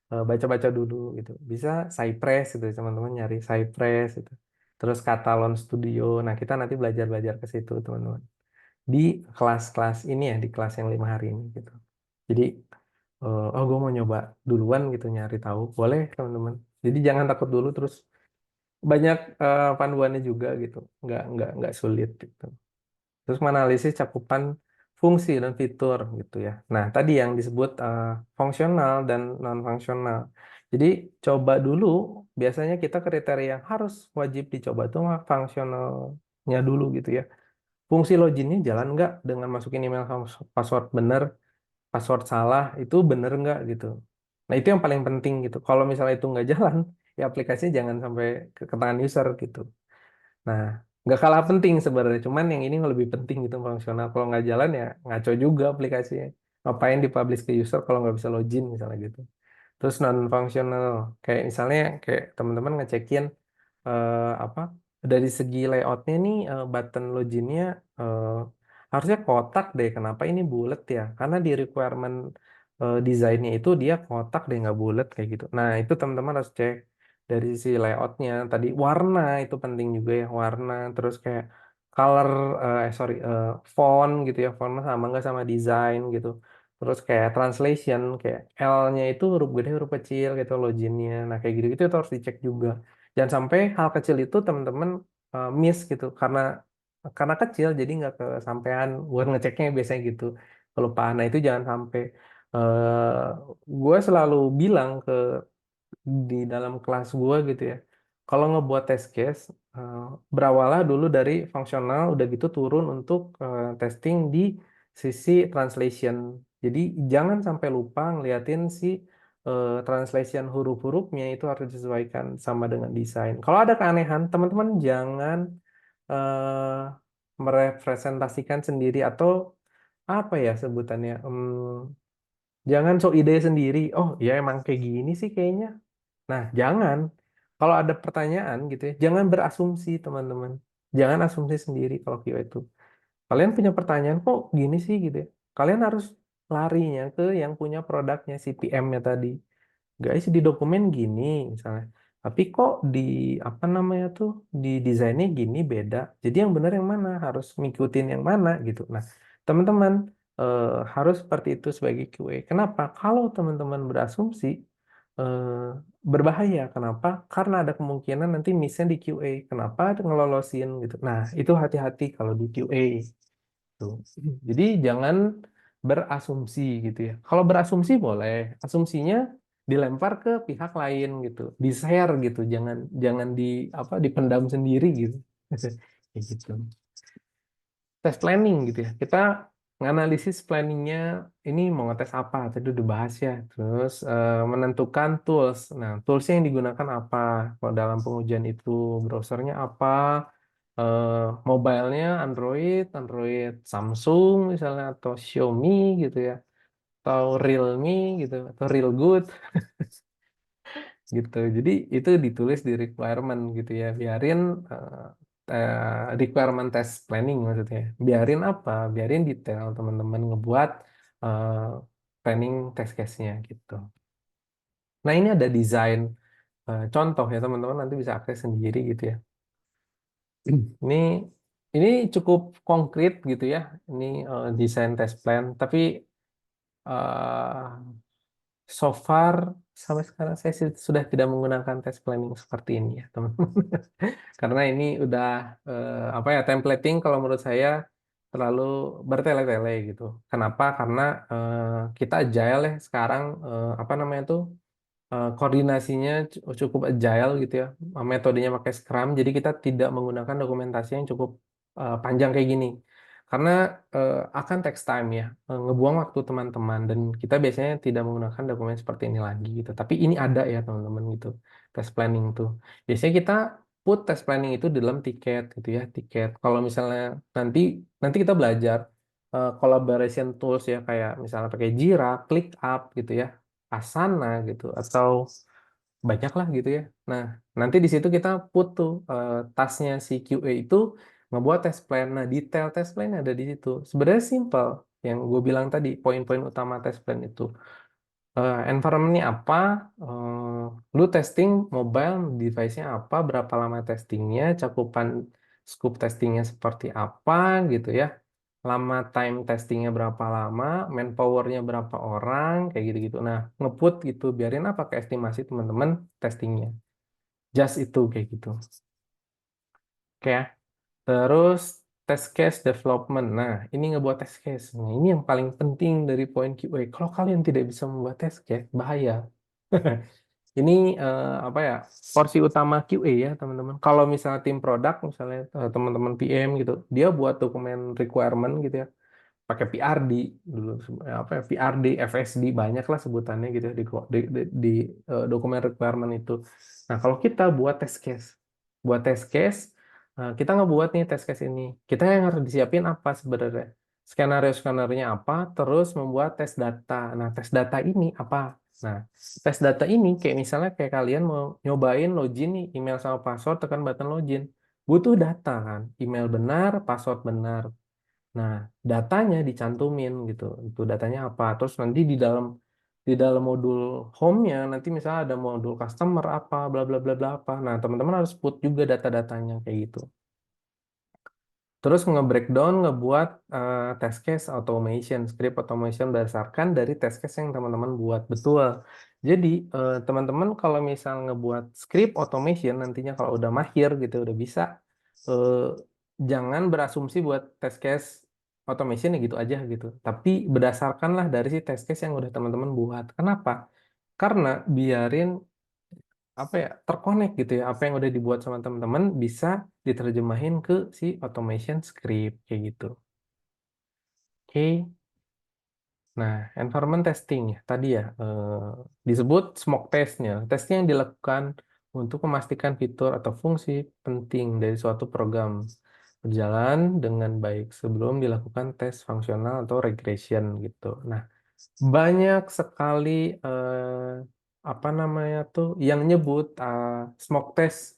baca-baca dulu gitu. Bisa Cypress gitu, teman-teman nyari Cypress itu. Terus Catalan Studio. Nah, kita nanti belajar-belajar ke situ, teman-teman. Di kelas-kelas ini ya, di kelas yang 5 hari ini gitu. Jadi, oh gue mau nyoba duluan gitu, nyari tahu. Boleh, teman-teman. Jadi jangan takut dulu, terus banyak panduannya juga gitu. Nggak sulit gitu. Terus menganalisis cakupan fungsi dan fitur gitu ya. Nah, tadi yang disebut fungsional dan non-fungsional. Jadi coba dulu, biasanya kita kriteria yang harus wajib dicoba itu mah fungsionalnya dulu gitu ya. Fungsi loginnya jalan nggak dengan masukin email sama password bener, password salah, itu bener nggak gitu. Nah, itu yang paling penting gitu. Kalau misalnya itu nggak jalan, ya aplikasinya jangan sampai ke tangan user gitu. Nah, nggak kalah penting sebenarnya, cuman yang ini lebih penting gitu fungsional. Kalau nggak jalan ya ngaco juga aplikasinya. Ngapain dipublish ke user kalau nggak bisa login misalnya gitu. Terus non fungsional, kayak misalnya kayak teman-teman ngecekin apa dari segi layoutnya nih, button loginnya eh, harusnya kotak deh. Kenapa ini bulat ya? Karena di requirement desainnya itu dia kotak deh, nggak bulat kayak gitu. Nah, itu teman-teman harus cek dari sisi layoutnya. Tadi warna itu penting juga ya, warna. Terus kayak color, sorry, font gitu ya, font sama nggak sama desain gitu. Terus kayak translation, kayak L-nya itu huruf gede, huruf kecil gitu loginnya. Nah, kayak gitu-gitu itu harus dicek juga. Jangan sampai hal kecil itu teman-teman miss gitu, karena kecil jadi nggak kesampaian buat ngeceknya biasanya gitu, kelupaan. Nah, itu jangan sampai. Gue selalu bilang di dalam kelas gue gitu ya, kalau ngebuat test case, berawallah dulu dari fungsional, udah gitu turun untuk testing di sisi translation. Jadi jangan sampai lupa ngeliatin si translation huruf-hurufnya itu harus disesuaikan sama dengan desain. Kalau ada keanehan, teman-teman jangan eh, merepresentasikan sendiri atau apa ya sebutannya, jangan sok ide sendiri. Oh ya emang kayak gini sih kayaknya. Nah, jangan. Kalau ada pertanyaan gitu ya, jangan berasumsi, teman-teman. Jangan asumsi sendiri kalau QA itu. Kalian punya pertanyaan, kok gini sih gitu ya. Kalian harus larinya ke yang punya produknya, si PM-nya tadi. Guys, di dokumen gini misalnya. Tapi kok di apa namanya tuh di desainnya gini beda. Jadi yang benar yang mana? Harus ngikutin yang mana gitu. Nah, teman-teman eh, harus seperti itu sebagai QA. Kenapa? Kalau teman-teman berasumsi eh, berbahaya. Kenapa? Karena ada kemungkinan nanti miss-nya di QA. Kenapa ngelolosin gitu. Nah, itu hati-hati kalau di QA. Tuh. Jadi jangan berasumsi gitu ya. Kalau berasumsi boleh, asumsinya dilempar ke pihak lain gitu, di-share gitu, jangan jangan dipendam sendiri gitu. Kayak gitu. Tes planning gitu ya. Kita nganalisis planningnya ini mau ngetes apa, tadi udah bahas ya. Terus menentukan tools. Nah, toolsnya yang digunakan apa? Kalau dalam pengujian itu browsernya apa? eh Mobilenya Android Samsung misalnya atau Xiaomi gitu ya, atau Realme gitu, atau Realgood gitu. Jadi itu ditulis di requirement gitu ya. Biarin requirement test planning maksudnya. Biarin apa? Biarin detail teman-teman ngebuat eh, planning test case-nya gitu. Nah, ini ada desain contoh ya teman-teman, nanti bisa akses sendiri gitu ya. Ini ini cukup konkret gitu ya. Ini desain test plan, tapi eh, so far sampai sekarang saya sudah tidak menggunakan test planning seperti ini ya teman-teman. Karena ini udah apa ya, templating kalau menurut saya terlalu bertele-tele gitu. Kenapa? Karena kita agile ya sekarang, apa namanya tuh, koordinasinya cukup agile gitu ya. Metodenya pakai Scrum, jadi kita tidak menggunakan dokumentasi yang cukup panjang kayak gini. Karena akan text time ya, ngebuang waktu teman-teman, dan kita biasanya tidak menggunakan dokumen seperti ini lagi gitu. Tapi ini ada ya teman-teman gitu, test planning tuh. Biasanya kita put test planning itu di dalam tiket gitu ya, tiket. Kalau misalnya nanti nanti kita belajar collaboration tools ya, kayak misalnya pakai Jira, ClickUp gitu ya, Asana gitu, atau banyak lah gitu ya. Nah, nanti di situ kita put tuh tasnya si QA itu ngebuat test plan. Nah, detail test plan ada di situ. Sebenarnya simple. Yang gue bilang tadi, poin-poin utama test plan itu. Environment-nya apa, lu testing mobile device-nya apa, berapa lama testingnya, cakupan scope testingnya seperti apa gitu ya, lama time testingnya berapa lama, manpower-nya berapa orang, kayak gitu-gitu. Nah, ngeput gitu, biarin apa ke estimasi teman-teman testingnya. Just itu kayak gitu. Oke ya. Terus test case development. Nah, ini ngebuat test case. Nah, ini yang paling penting dari poin QA. Kalau kalian tidak bisa membuat test case, bahaya. Ini apa ya, porsi utama QA ya teman-teman. Kalau misalnya tim produk, misalnya teman-teman PM gitu, dia buat dokumen requirement gitu ya, pakai PRD dulu, apa ya, PRD, FSD, banyak lah sebutannya gitu ya di dokumen requirement itu. Nah, kalau kita buat test case, kita ngebuat nih test case ini, kita yang harus disiapin apa sebenarnya? Skenario-skenarionya apa, terus membuat tes data. Nah, tes data ini apa? Nah, tes data ini kayak misalnya kayak kalian mau nyobain login nih, email sama password, tekan button login. Butuh data kan, email benar, password benar. Nah, datanya dicantumin gitu. Itu datanya apa? Terus nanti di dalam modul home-nya nanti misalnya ada modul customer apa, bla bla bla bla apa. Nah, teman-teman harus put juga data-datanya kayak gitu. Terus nge-breakdown, ngebuat test case automation, script automation berdasarkan dari test case yang teman-teman buat. Betul. Jadi, teman-teman kalau misal ngebuat script automation, nantinya kalau udah mahir gitu, udah bisa, eh, jangan berasumsi buat test case automation ya gitu aja gitu. Tapi berdasarkanlah dari si test case yang udah teman-teman buat. Kenapa? Karena biarin apa ya, terkonek gitu ya, apa yang udah dibuat sama teman-teman bisa diterjemahin ke si automation script kayak gitu. Oke. Nah, environment testing ya tadi ya, disebut smoke testnya, tesnya yang dilakukan untuk memastikan fitur atau fungsi penting dari suatu program berjalan dengan baik sebelum dilakukan tes fungsional atau regression gitu. Nah, banyak sekali apa namanya tuh yang nyebut smoke test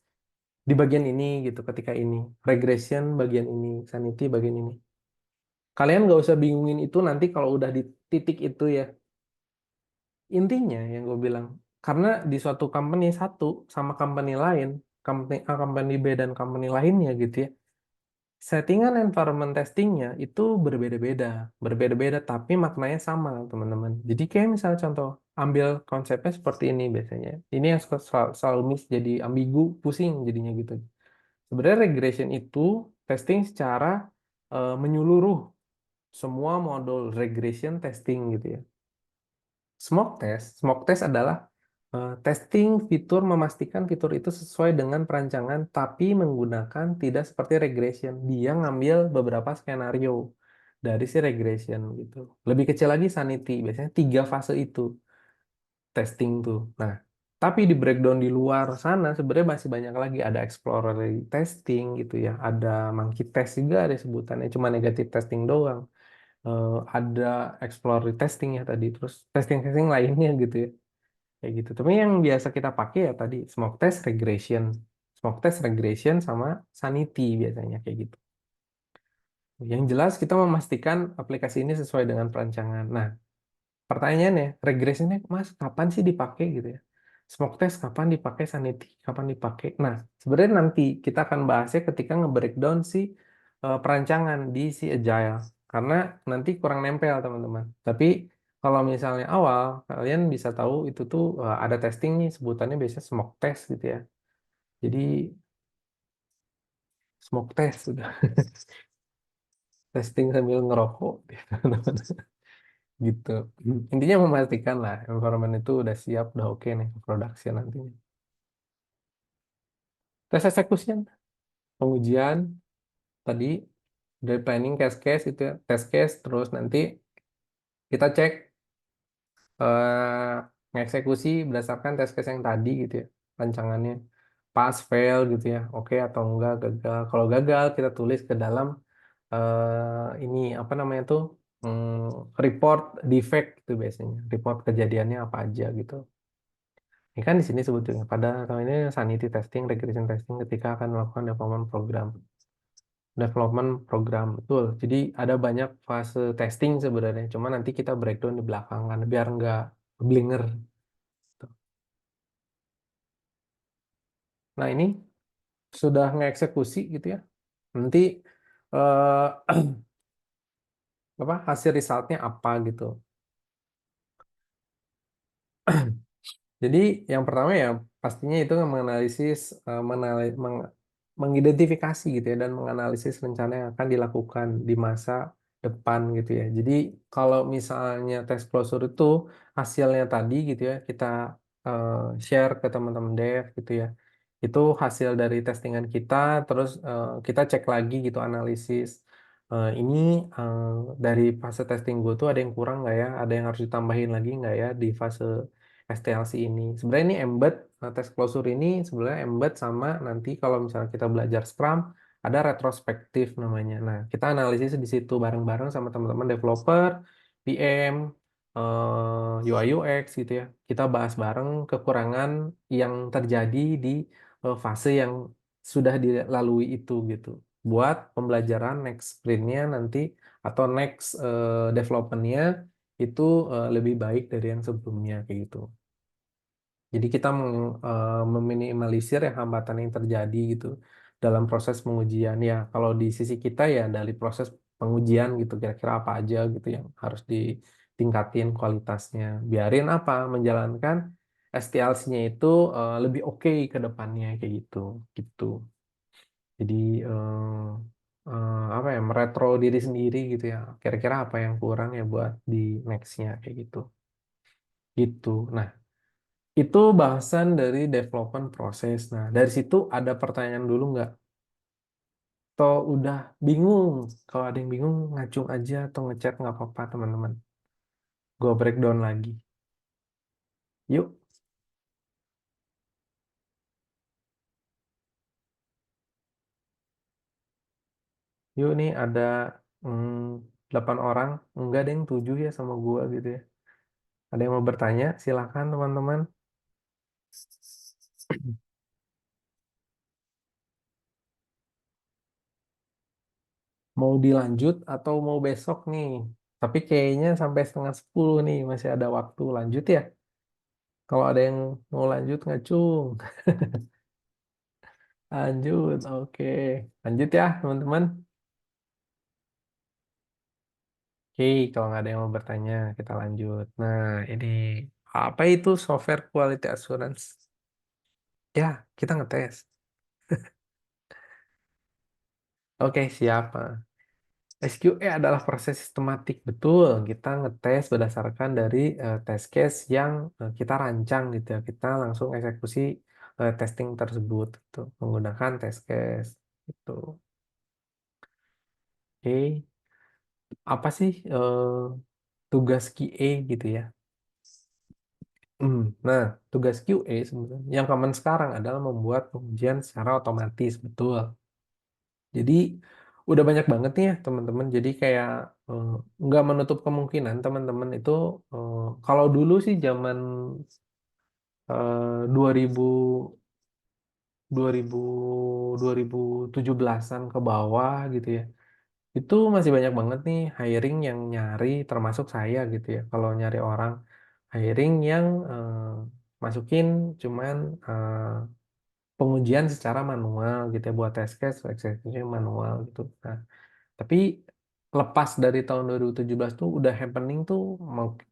di bagian ini gitu, ketika ini regression bagian ini, sanity bagian ini. Kalian nggak usah bingungin itu nanti kalau udah di titik itu ya. Intinya yang gue bilang, karena di suatu company satu sama company lain, company A, company B, dan company lainnya gitu ya, settingan environment testingnya itu berbeda-beda, berbeda-beda tapi maknanya sama teman-teman. Jadi kayak misalnya contoh, ambil konsepnya seperti ini biasanya. Ini yang selalu miss, jadi ambigu, pusing jadinya gitu. Sebenarnya regression itu testing secara menyeluruh semua modul regression testing gitu ya. Smoke test adalah testing fitur, memastikan fitur itu sesuai dengan perancangan tapi menggunakan tidak seperti regression. Dia ngambil beberapa skenario dari si regression gitu. Lebih kecil lagi sanity, biasanya 3 fase itu testing tuh. Nah, tapi di breakdown di luar sana sebenarnya masih banyak lagi. Ada exploratory testing gitu ya, ada monkey test juga ada sebutannya, cuma negatif testing doang. Ada exploratory testing ya tadi, terus testing-testing lainnya gitu ya, kayak gitu. Tapi yang biasa kita pakai ya tadi smoke test regression sama sanity biasanya kayak gitu. Yang jelas kita memastikan aplikasi ini sesuai dengan perancangan. Nah, pertanyaannya, regresinya Mas kapan sih dipakai gitu ya? Smoke test kapan dipakai, sanity kapan dipakai? Nah, sebenarnya nanti kita akan bahasnya ketika nge-breakdown si perancangan di si agile. Karena nanti kurang nempel teman-teman. Tapi kalau misalnya awal, kalian bisa tahu itu tuh ada testing nih, sebutannya biasanya smoke test gitu ya. Jadi smoke test sudah testing sambil ngerokok gitu. Gitu. Intinya memastikan lah environment itu udah siap, udah oke nih ke production nantinya. Tes execution, pengujian tadi dari planning case case itu ya, test case terus nanti kita cek ngeksekusi berdasarkan test case yang tadi gitu ya, rancangannya pass fail gitu ya, oke atau enggak, gagal. Kalau gagal kita tulis ke dalam ini apa namanya tuh report defect itu biasanya, report kejadiannya apa aja gitu. Ini kan di sini sebetulnya pada tahun ini sanity testing, regression testing ketika akan melakukan development program betul. Jadi ada banyak fase testing sebenarnya. Cuma nanti kita breakdown di belakangan biar nggak blinger. Nah ini sudah ngeksekusi gitu ya. Nanti eh, apa hasil resultnya apa gitu. Jadi yang pertama ya pastinya itu menganalisis, mengidentifikasi gitu ya dan menganalisis rencana yang akan dilakukan di masa depan gitu ya. Jadi kalau misalnya tes closure itu hasilnya tadi gitu ya kita eh, share ke teman-teman dev gitu ya. Itu hasil dari testingan kita, terus kita cek lagi gitu analisis. Ini eh, dari fase testing gue tuh ada yang kurang nggak ya? Ada yang harus ditambahin lagi nggak ya di fase STLC ini. Sebenarnya ini embed, tes closure ini sebenarnya embed sama nanti kalau misalnya kita belajar Scrum, ada retrospektif namanya. Nah, kita analisis di situ bareng-bareng sama teman-teman developer, PM, UI UX gitu ya. Kita bahas bareng kekurangan yang terjadi di fase yang sudah dilalui itu gitu. Buat pembelajaran next sprint-nya nanti atau next development-nya itu lebih baik dari yang sebelumnya kayak gitu. Jadi kita meminimalisir yang hambatan yang terjadi gitu dalam proses pengujian ya. Kalau di sisi kita ya dari proses pengujian gitu kira-kira apa aja gitu yang harus ditingkatin kualitasnya. Biarin apa menjalankan STLC-nya itu lebih oke ke depannya kayak gitu gitu. Jadi apa ya meretro diri sendiri gitu ya. Kira-kira apa yang kurang ya buat di next-nya kayak gitu. Gitu. Nah, itu bahasan dari development proses. Nah, dari situ ada pertanyaan dulu nggak? Atau udah bingung? Kalau ada yang bingung, ngacung aja atau ngechat nggak apa-apa, teman-teman. Gue breakdown lagi. Yuk, yuk nih ada 8 orang. Enggak ada yang 7 ya sama gue gitu ya. Ada yang mau bertanya? Silakan teman-teman. Mau dilanjut atau mau besok nih? Tapi kayaknya sampai setengah 10 nih masih ada waktu lanjut ya. Kalau ada yang mau lanjut ngacung. Lanjut, oke. Lanjut ya, teman-teman. Oke, kalau nggak ada yang mau bertanya, kita lanjut. Nah, ini apa itu software quality assurance? Ya, kita ngetes. Oke, siap. SQA adalah proses sistematik, betul. Kita ngetes berdasarkan dari test case yang kita rancang gitu ya. Kita langsung eksekusi testing tersebut gitu, menggunakan test case gitu. Oke, apa sih tugas QA gitu ya? Nah, tugas QA sebenarnya yang common sekarang adalah membuat pengujian secara otomatis, betul. Jadi udah banyak banget nih ya teman-teman. Jadi kayak eh, nggak menutup kemungkinan teman-teman itu kalau dulu sih zaman 2000 2000 2017-an ke bawah gitu ya. Itu masih banyak banget nih hiring yang nyari termasuk saya gitu ya. Kalau nyari orang hiring yang masukin cuman pengujian secara manual gitu ya buat test case eksekusi manual gitu. Nah, tapi lepas dari tahun 2017 tuh udah happening tuh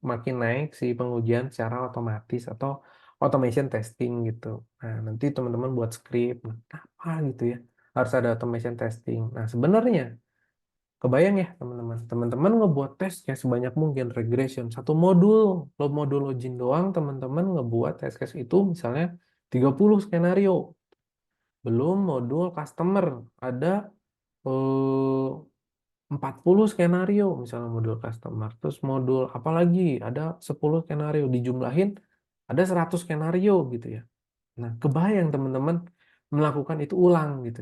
makin naik si pengujian secara otomatis atau automation testing gitu. Nah, nanti teman-teman buat script, nah, apa gitu ya, harus ada automation testing. Nah, sebenarnya kebayang ya teman-teman, teman-teman ngebuat tes ya sebanyak mungkin regression. Satu modul, lo modul login doang, teman-teman ngebuat test case itu misalnya 30 skenario. Belum modul customer, ada eh, 40 skenario misalnya modul customer. Terus modul apa lagi? Ada 10 skenario dijumlahin ada 100 skenario gitu ya. Nah, kebayang teman-teman melakukan itu ulang gitu.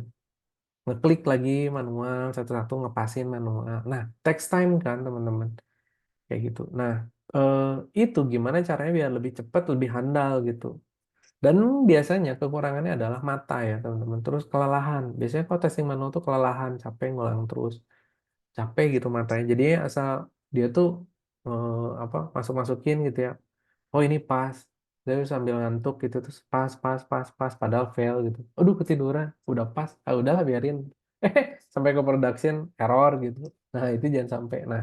Ngeklik lagi manual satu-satu ngepasin manual. Nah, text time kan teman-teman. Kayak gitu. Nah, eh, itu gimana caranya biar lebih cepat, lebih handal gitu. Dan biasanya kekurangannya adalah mata ya teman-teman. Terus kelelahan. Biasanya kalau testing manual tuh kelelahan, capek ngulang terus. Capek gitu matanya. Jadi asal dia tuh apa masuk-masukin gitu ya. Oh ini pas. Dia sambil ngantuk gitu terus pas padahal fail gitu. Aduh ketiduran, udah pas. Ah udahlah biarin. Sampai ke production error gitu. Nah, itu jangan sampai. Nah,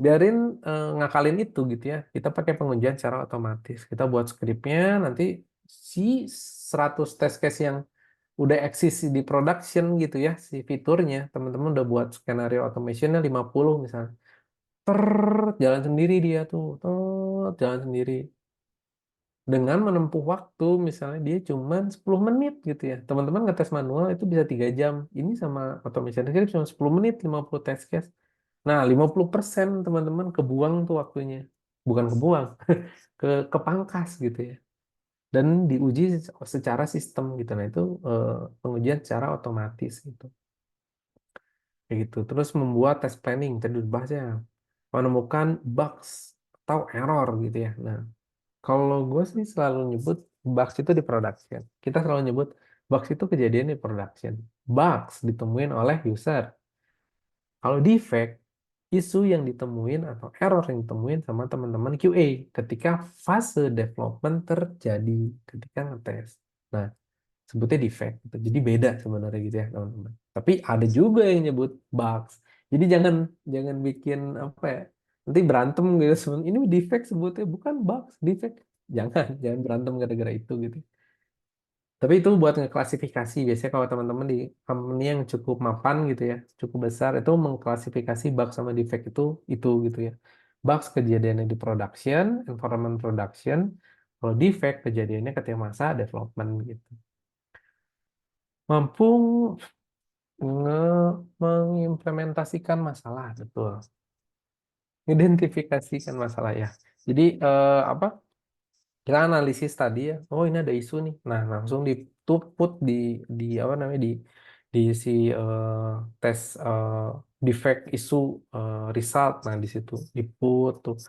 biarin ngakalin itu gitu ya. Kita pakai pengujian secara otomatis. Kita buat skripnya nanti si 100 test case yang udah eksis di production gitu ya si fiturnya teman-teman udah buat skenario automationnya 50 misalnya ter jalan sendiri dia tuh jalan sendiri dengan menempuh waktu misalnya dia cuman 10 menit gitu ya teman-teman ngetes manual itu bisa 3 jam ini sama automation script cuma 10 menit 50 test case nah 50% teman-teman kebuang tuh waktunya bukan kebuang kepangkas gitu ya dan diuji secara sistem gitu. Nah, itu eh, pengujian secara otomatis gitu. Kayak gitu. Terus membuat test planning, tadi udah bahasnya. Menemukan bugs atau error gitu ya. Nah, kalau gue sih selalu nyebut bugs itu di production. Kita selalu nyebut bugs itu kejadian di production. Bugs ditemuin oleh user. Kalau defect, isu yang ditemuin atau error yang ditemuin sama teman-teman QA ketika fase development terjadi ketika ngetes. Nah, sebutnya defect gitu. Jadi beda sebenarnya gitu ya teman-teman. Tapi ada juga yang nyebut bugs. Jadi jangan jangan bikin apa ya nanti berantem gitu. Ini defect sebutnya bukan bugs, defect. Jangan berantem gara-gara itu gitu. Tapi itu buat ngeklasifikasi. Biasanya kalau teman-teman di company yang cukup mapan gitu ya, cukup besar itu mengklasifikasi bug sama defect itu gitu ya. Bugs kejadiannya di production, environment production. Kalau defect kejadiannya ketika masa development gitu. Mampu mengimplementasikan masalah, betul. Identifikasikan masalah ya. Jadi apa? Kita analisis tadi ya. Oh ini ada isu nih. Nah langsung di put di apa namanya di si tes defect isu result. Nah di situ di put tuh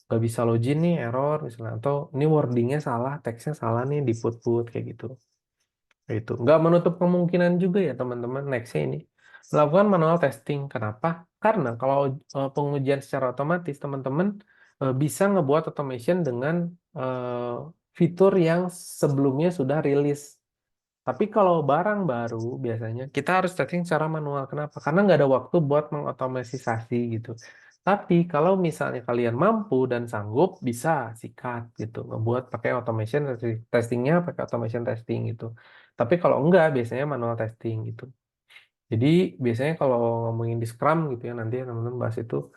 nggak bisa login nih error misalnya atau ini wordingnya salah, teksnya salah nih di put kayak gitu. Itu nggak menutup kemungkinan juga ya teman-teman nextnya ini melakukan manual testing. Kenapa? Karena kalau pengujian secara otomatis teman-teman bisa ngebuat automation dengan fitur yang sebelumnya sudah rilis. Tapi kalau barang baru biasanya kita harus testing secara manual. Kenapa? Karena nggak ada waktu buat mengotomatisasi gitu. Tapi kalau misalnya kalian mampu dan sanggup, bisa sikat gitu. Ngebuat pakai automation testingnya pakai automation testing gitu. Tapi kalau enggak, biasanya manual testing gitu. Jadi biasanya kalau ngomongin di Scrum gitu ya, nanti ya teman-teman bahas itu,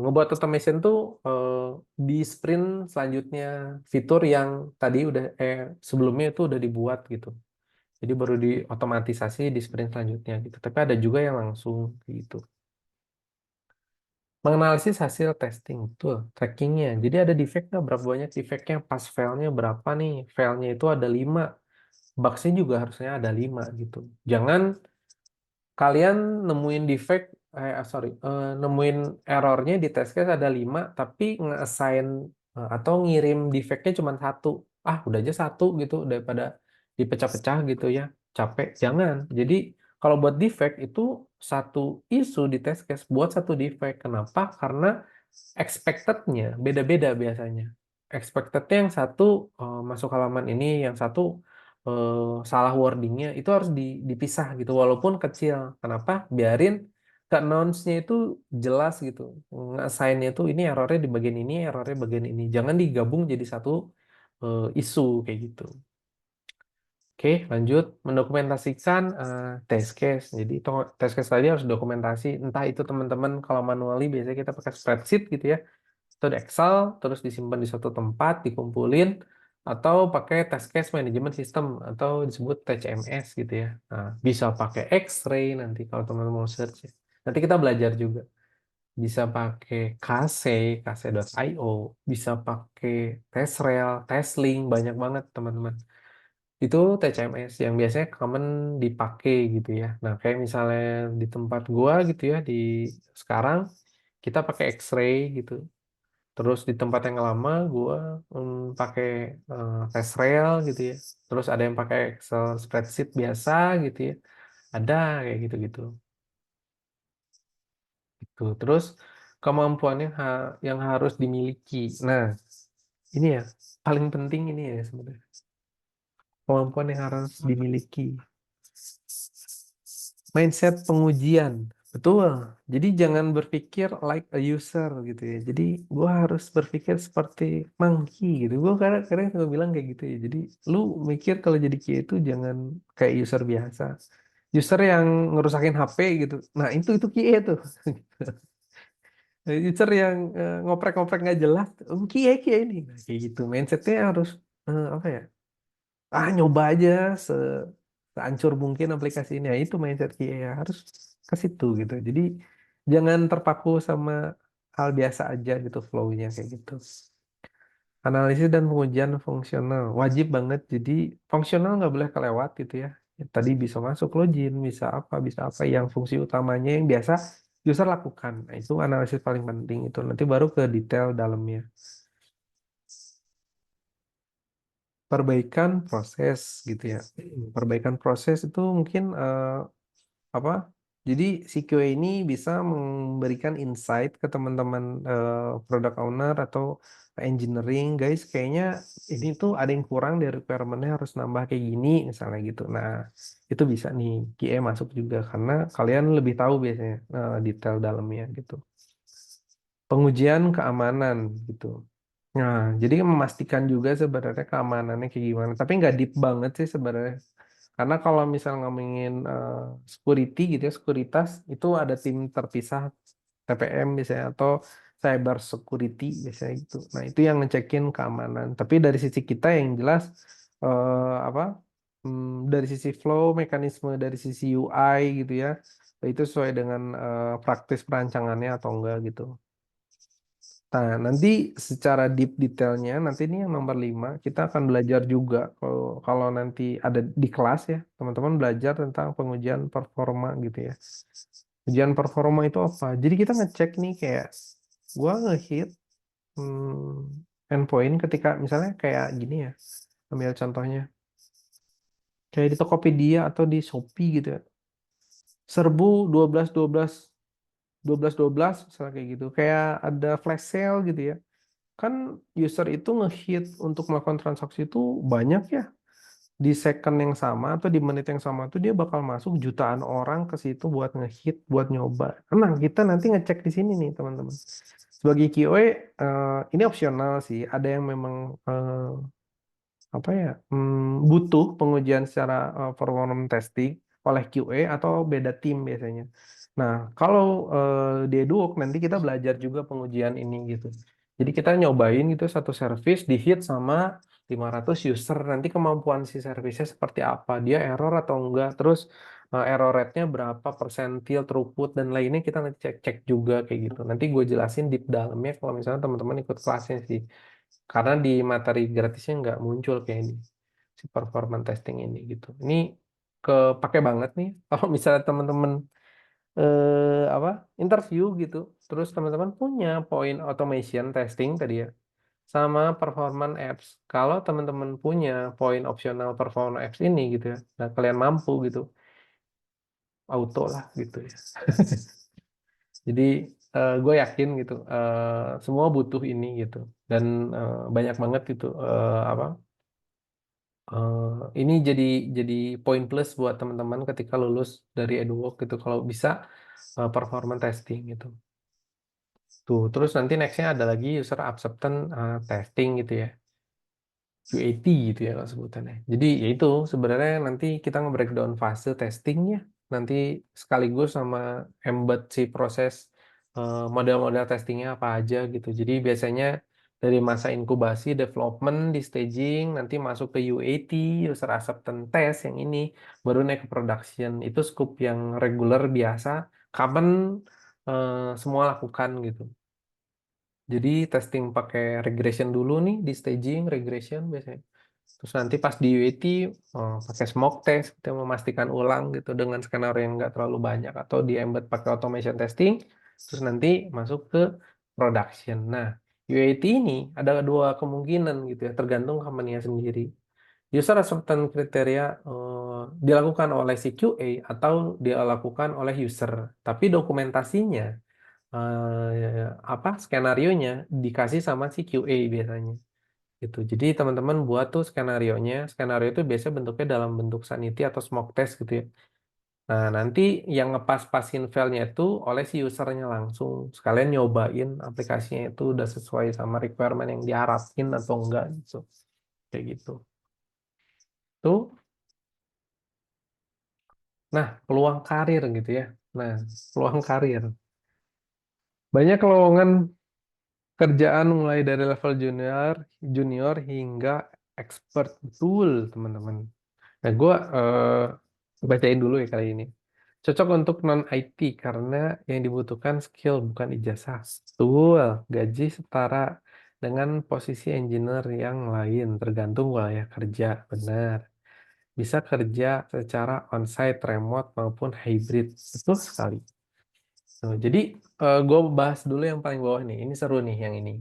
ngebuat automation tuh di sprint selanjutnya, fitur yang tadi udah sebelumnya itu udah dibuat gitu. Jadi baru diotomatisasi di sprint selanjutnya gitu. Tapi ada juga yang langsung gitu. Menganalisis hasil testing, betul, trackingnya. Jadi ada defect nggak? Berapa banyak defectnya? Pas failnya berapa nih? Failnya itu ada 5. Bugsnya juga harusnya ada 5 gitu. Jangan kalian nemuin defect, nemuin errornya di test case ada 5, tapi nge-assign atau ngirim defectnya cuma 1. Udah aja 1 gitu, daripada dipecah-pecah gitu ya. Capek, jangan. Jadi kalau buat defect itu satu isu di test case buat satu defect. Kenapa? Karena expected-nya beda-beda biasanya. Expected-nya yang satu masuk halaman ini, yang satu salah wordingnya itu harus dipisah gitu, walaupun kecil. Kenapa? Biarin ke announce-nya itu jelas gitu. Nge-assign-nya itu ini errornya di bagian ini, errornya bagian ini. Jangan digabung jadi satu isu kayak gitu. Oke, lanjut mendokumentasikan test case. Jadi test case tadi harus dokumentasi. Entah itu teman-teman kalau manually biasanya kita pakai spreadsheet gitu ya, atau di Excel, terus disimpan di suatu tempat, dikumpulin, atau pakai test case management system atau disebut TCMS gitu ya. Nah, bisa pakai X-ray nanti kalau teman-teman mau search ya. Nanti kita belajar juga. Bisa pakai kc.io, bisa pakai TestRail, TestLink, banyak banget teman-teman. Itu TCMS yang biasanya common dipakai gitu ya. Nah, kayak misalnya di tempat gua gitu ya, di sekarang kita pakai X-ray gitu. Terus di tempat yang lama gua pakai TestRail gitu ya. Terus ada yang pakai Excel spreadsheet biasa gitu ya. Ada kayak gitu-gitu. Gitu. Terus kemampuannya yang harus dimiliki. Nah, ini ya paling penting ini ya sebenarnya. Kemampuan yang harus dimiliki. Mindset pengujian. Betul. Jadi jangan berpikir like a user gitu ya. Jadi gua harus berpikir seperti monkey gitu. Gua kadang-kadang suka bilang kayak gitu ya. Jadi lu mikir kalau jadi QA itu jangan kayak user biasa. User yang ngerusakin HP gitu. Nah, itu QA tuh. User yang ngoprek-ngoprek nggak jelas. QA ini. Nah, kayak gitu. Mindsetnya harus apa ya? Nyoba aja seancur mungkin aplikasi ini. Itu mindset QA ya. Harus ke situ gitu. Jadi jangan terpaku sama hal biasa aja gitu flow-nya kayak gitu. Analisis dan pengujian fungsional wajib banget. Jadi fungsional nggak boleh kelewat gitu ya. Tadi bisa masuk login, bisa apa yang fungsi utamanya yang biasa user lakukan. Nah, itu analisis paling penting itu. Nanti baru ke detail dalamnya. Perbaikan proses gitu ya. Perbaikan proses itu mungkin apa? Jadi si QA ini bisa memberikan insight ke teman-teman product owner atau engineering, guys, kayaknya ini tuh ada yang kurang dari requirement-nya harus nambah kayak gini misalnya gitu. Nah, itu bisa nih QA masuk juga karena kalian lebih tahu biasanya detail dalamnya gitu. Pengujian keamanan gitu. Nah, jadi memastikan juga sebenarnya keamanannya kayak gimana. Tapi nggak deep banget sih sebenarnya. Karena kalau misal ngomongin security gitu ya, sekuritas, itu ada tim terpisah TPM biasanya atau cyber security biasanya gitu. Nah, itu yang ngecekin keamanan. Tapi dari sisi kita yang jelas apa? Dari sisi flow, mekanisme dari sisi UI gitu ya. Itu sesuai dengan praktis perancangannya atau enggak gitu. Nah, nanti secara deep detailnya, nanti ini yang nomor 5, kita akan belajar juga kalau nanti ada di kelas ya, teman-teman belajar tentang pengujian performa gitu ya. Ujian performa itu apa? Jadi kita ngecek nih kayak, gua ngehit endpoint ketika misalnya kayak gini ya, ambil contohnya. Kayak di Tokopedia atau di Shopee gitu ya. Serbu 12 misalnya kayak gitu. Kayak ada flash sale gitu ya. Kan user itu ngehit untuk melakukan transaksi itu banyak ya. Di second yang sama atau di menit yang sama tuh dia bakal masuk jutaan orang ke situ buat ngehit, buat nyoba. Nah, kita nanti ngecek di sini nih, teman-teman. Sebagai QA, ini opsional sih. Ada yang memang apa ya butuh pengujian secara performance testing. oleh QA atau beda tim biasanya. Nah, kalau di Eduwork nanti kita belajar juga pengujian ini gitu. Jadi kita nyobain gitu satu service di hit sama 500 user. Nanti kemampuan si servicenya seperti apa, dia error atau enggak, terus error rate-nya berapa persentil, throughput, dan lainnya kita nanti cek-cek juga kayak gitu. Nanti gue jelasin deep dalamnya kalau misalnya teman-teman ikut kelasnya sih. Karena di materi gratisnya nggak muncul kayak ini, si performance testing ini gitu. Ini kepake banget nih kalau misalnya teman-teman apa interview gitu. Terus teman-teman punya point automation testing tadi ya, sama performance apps. Kalau teman-teman punya point optional performance apps ini gitu ya, dan kalian mampu gitu, auto lah gitu ya. Jadi gue yakin gitu, semua butuh ini gitu, dan banyak banget gitu apa ini jadi poin plus buat teman-teman ketika lulus dari Eduwork gitu kalau bisa performance testing gitu. Tuh, terus nanti nextnya ada lagi user acceptance testing gitu ya. UAT gitu ya kalau sebutannya. Jadi ya itu sebenarnya nanti kita nge-breakdown fase testingnya nanti sekaligus sama embed si proses model-model testingnya apa aja gitu. Jadi biasanya dari masa inkubasi, development, di staging, nanti masuk ke UAT, user acceptance test yang ini, baru naik ke production. Itu scope yang reguler biasa, common semua lakukan gitu. Jadi testing pakai regression dulu nih di staging regression biasanya. Terus nanti pas di UAT pakai smoke test kita memastikan ulang gitu dengan skenario yang nggak terlalu banyak atau di embed pakai automation testing. Terus nanti masuk ke production. Nah, UAT ini ada dua kemungkinan gitu ya tergantung company-nya sendiri. User acceptance kriteria dilakukan oleh si QA atau dilakukan oleh user. Tapi dokumentasinya apa skenarionya dikasih sama si QA biasanya gitu. Jadi teman-teman buat tuh skenarionya. Skenario itu biasanya bentuknya dalam bentuk sanity atau smoke test gitu ya. Nah, nanti yang ngepas-pasin filenya itu oleh si usernya langsung. Sekalian nyobain aplikasinya itu udah sesuai sama requirement yang diharapin atau enggak gitu. Kayak gitu. Tuh. Nah, peluang karir gitu ya. Nah, peluang karir. Banyak lowongan kerjaan mulai dari level junior, junior hingga expert betul, teman-teman. Nah, gue bacain dulu ya kali ini. Cocok untuk non-IT karena yang dibutuhkan skill bukan ijazah. Betul, gaji setara dengan posisi engineer yang lain, tergantung wilayah kerja. Benar. Bisa kerja secara on-site, remote, maupun hybrid. Betul sekali. Tuh, jadi gue bahas dulu yang paling bawah nih. Ini seru nih yang ini.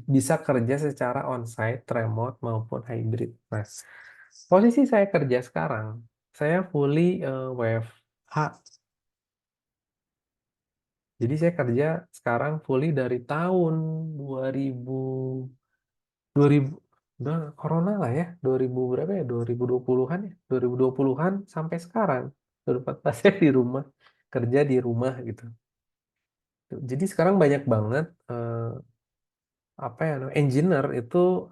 Bisa kerja secara on-site, remote, maupun hybrid. Nah, posisi saya kerja sekarang, saya fully WFH. Jadi saya kerja sekarang fully dari tahun 2000, 2000, udah corona lah ya, 2000 berapa ya, 2020-an ya, 2020-an sampai sekarang. 2014 saya di rumah, kerja di rumah gitu. Jadi sekarang banyak banget apa ya engineer itu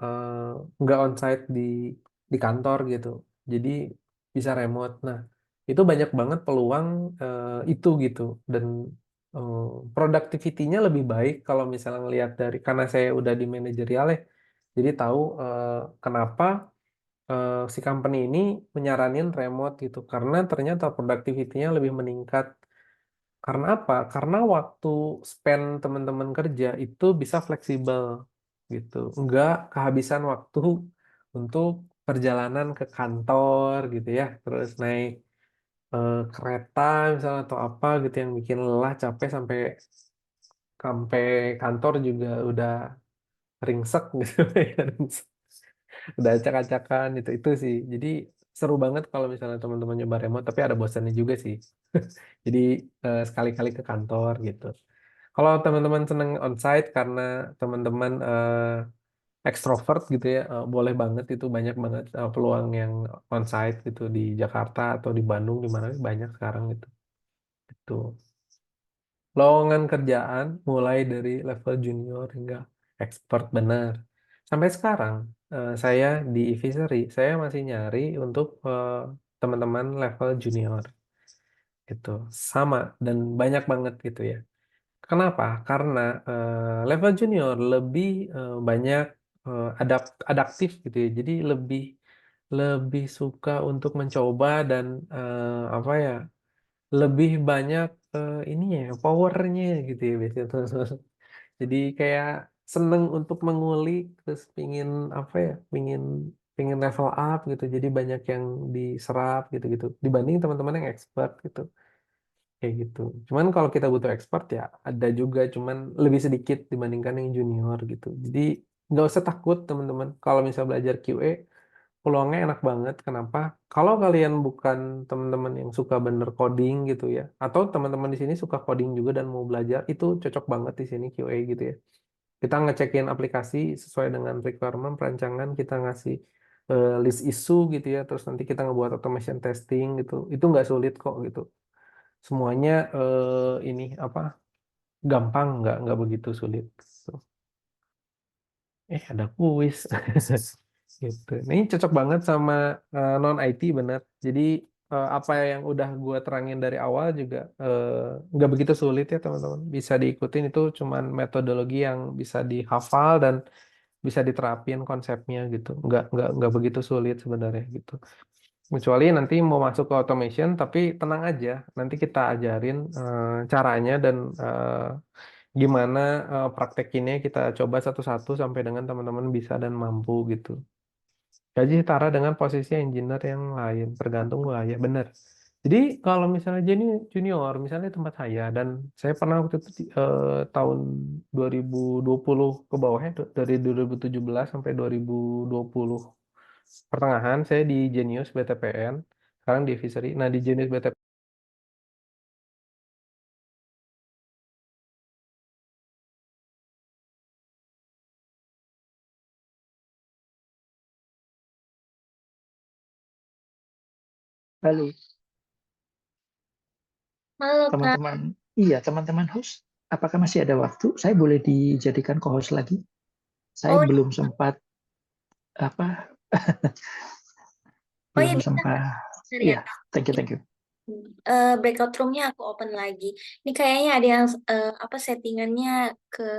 nggak onsite di kantor gitu, jadi bisa remote. Nah, itu banyak banget peluang itu gitu, dan eh, productivity-nya lebih baik kalau misalnya ngelihat dari, karena saya udah di manajerial ya, jadi tahu kenapa si company ini menyaranin remote gitu, karena ternyata productivity-nya lebih meningkat. Karena apa? Karena waktu spend teman-teman kerja itu bisa fleksibel gitu. Enggak kehabisan waktu untuk perjalanan ke kantor gitu ya. Terus naik kereta misalnya atau apa gitu yang bikin lelah, capek sampai sampai kantor juga udah ringsek gitu. Ringsek. Udah acak-acakan itu sih. Jadi seru banget kalau misalnya teman-teman nyoba remote, tapi ada bosannya juga sih. Jadi sekali-kali ke kantor gitu. Kalau teman-teman seneng onsite karena teman-teman ekstrovert gitu ya, boleh banget, itu banyak banget peluang yang onsite gitu di Jakarta atau di Bandung, di mana banyak sekarang gitu. Itu lowongan kerjaan mulai dari level junior hingga expert, benar. Sampai sekarang saya di Evisery, saya masih nyari untuk teman-teman level junior gitu. Sama dan banyak banget gitu ya. Kenapa? Karena level junior lebih banyak adaptif gitu ya. Jadi lebih lebih suka untuk mencoba dan apa ya? Lebih banyak ini ya powernya gitu ya biasanya tuh. Jadi kayak seneng untuk mengulik terus pingin apa ya? Pingin pingin level up gitu. Jadi banyak yang diserap gitu-gitu dibanding teman-teman yang expert gitu. Kayak gitu. Cuman kalau kita butuh expert ya ada juga, cuman lebih sedikit dibandingkan yang junior gitu. Jadi nggak usah takut teman-teman. Kalau misal belajar QA, peluangnya enak banget. Kenapa? Kalau kalian bukan teman-teman yang suka bener coding gitu ya, atau teman-teman di sini suka coding juga dan mau belajar, itu cocok banget di sini QA gitu ya. Kita ngecekin aplikasi sesuai dengan requirement perancangan, kita ngasih list issue gitu ya, terus nanti kita ngebuat automation testing gitu. Itu nggak sulit kok gitu. Semuanya ini apa gampang, nggak begitu sulit. Tuh. Ada kuis gitu. Nah, ini cocok banget sama non IT bener. Jadi apa yang udah gue terangin dari awal juga nggak begitu sulit ya teman-teman. Bisa diikutin, itu cuman metodologi yang bisa dihafal dan bisa diterapin konsepnya gitu. Nggak begitu sulit sebenarnya gitu. Kecuali nanti mau masuk ke automation, tapi tenang aja, nanti kita ajarin caranya dan gimana praktekinnya, kita coba satu-satu sampai dengan teman-teman bisa dan mampu gitu. Gaji setara dengan posisi engineer yang lain, tergantung wilayah, benar. Jadi kalau misalnya jadi junior, misalnya tempat saya, dan saya pernah waktu itu tahun 2020 ke bawah ya, dari 2017 sampai 2020 pertengahan, saya di Genius BTPN, sekarang di Visery. Nah, di Genius BTPN, Lalu Halo Kak. teman-teman, iya teman-teman host, apakah masih ada waktu? Saya boleh dijadikan co-host lagi? Saya Oh, belum sempat apa, oh ya belum bisa sempat. Bentar ya Iya, Kak. thank you. Breakout roomnya aku open lagi. Ini kayaknya ada yang apa settingannya ke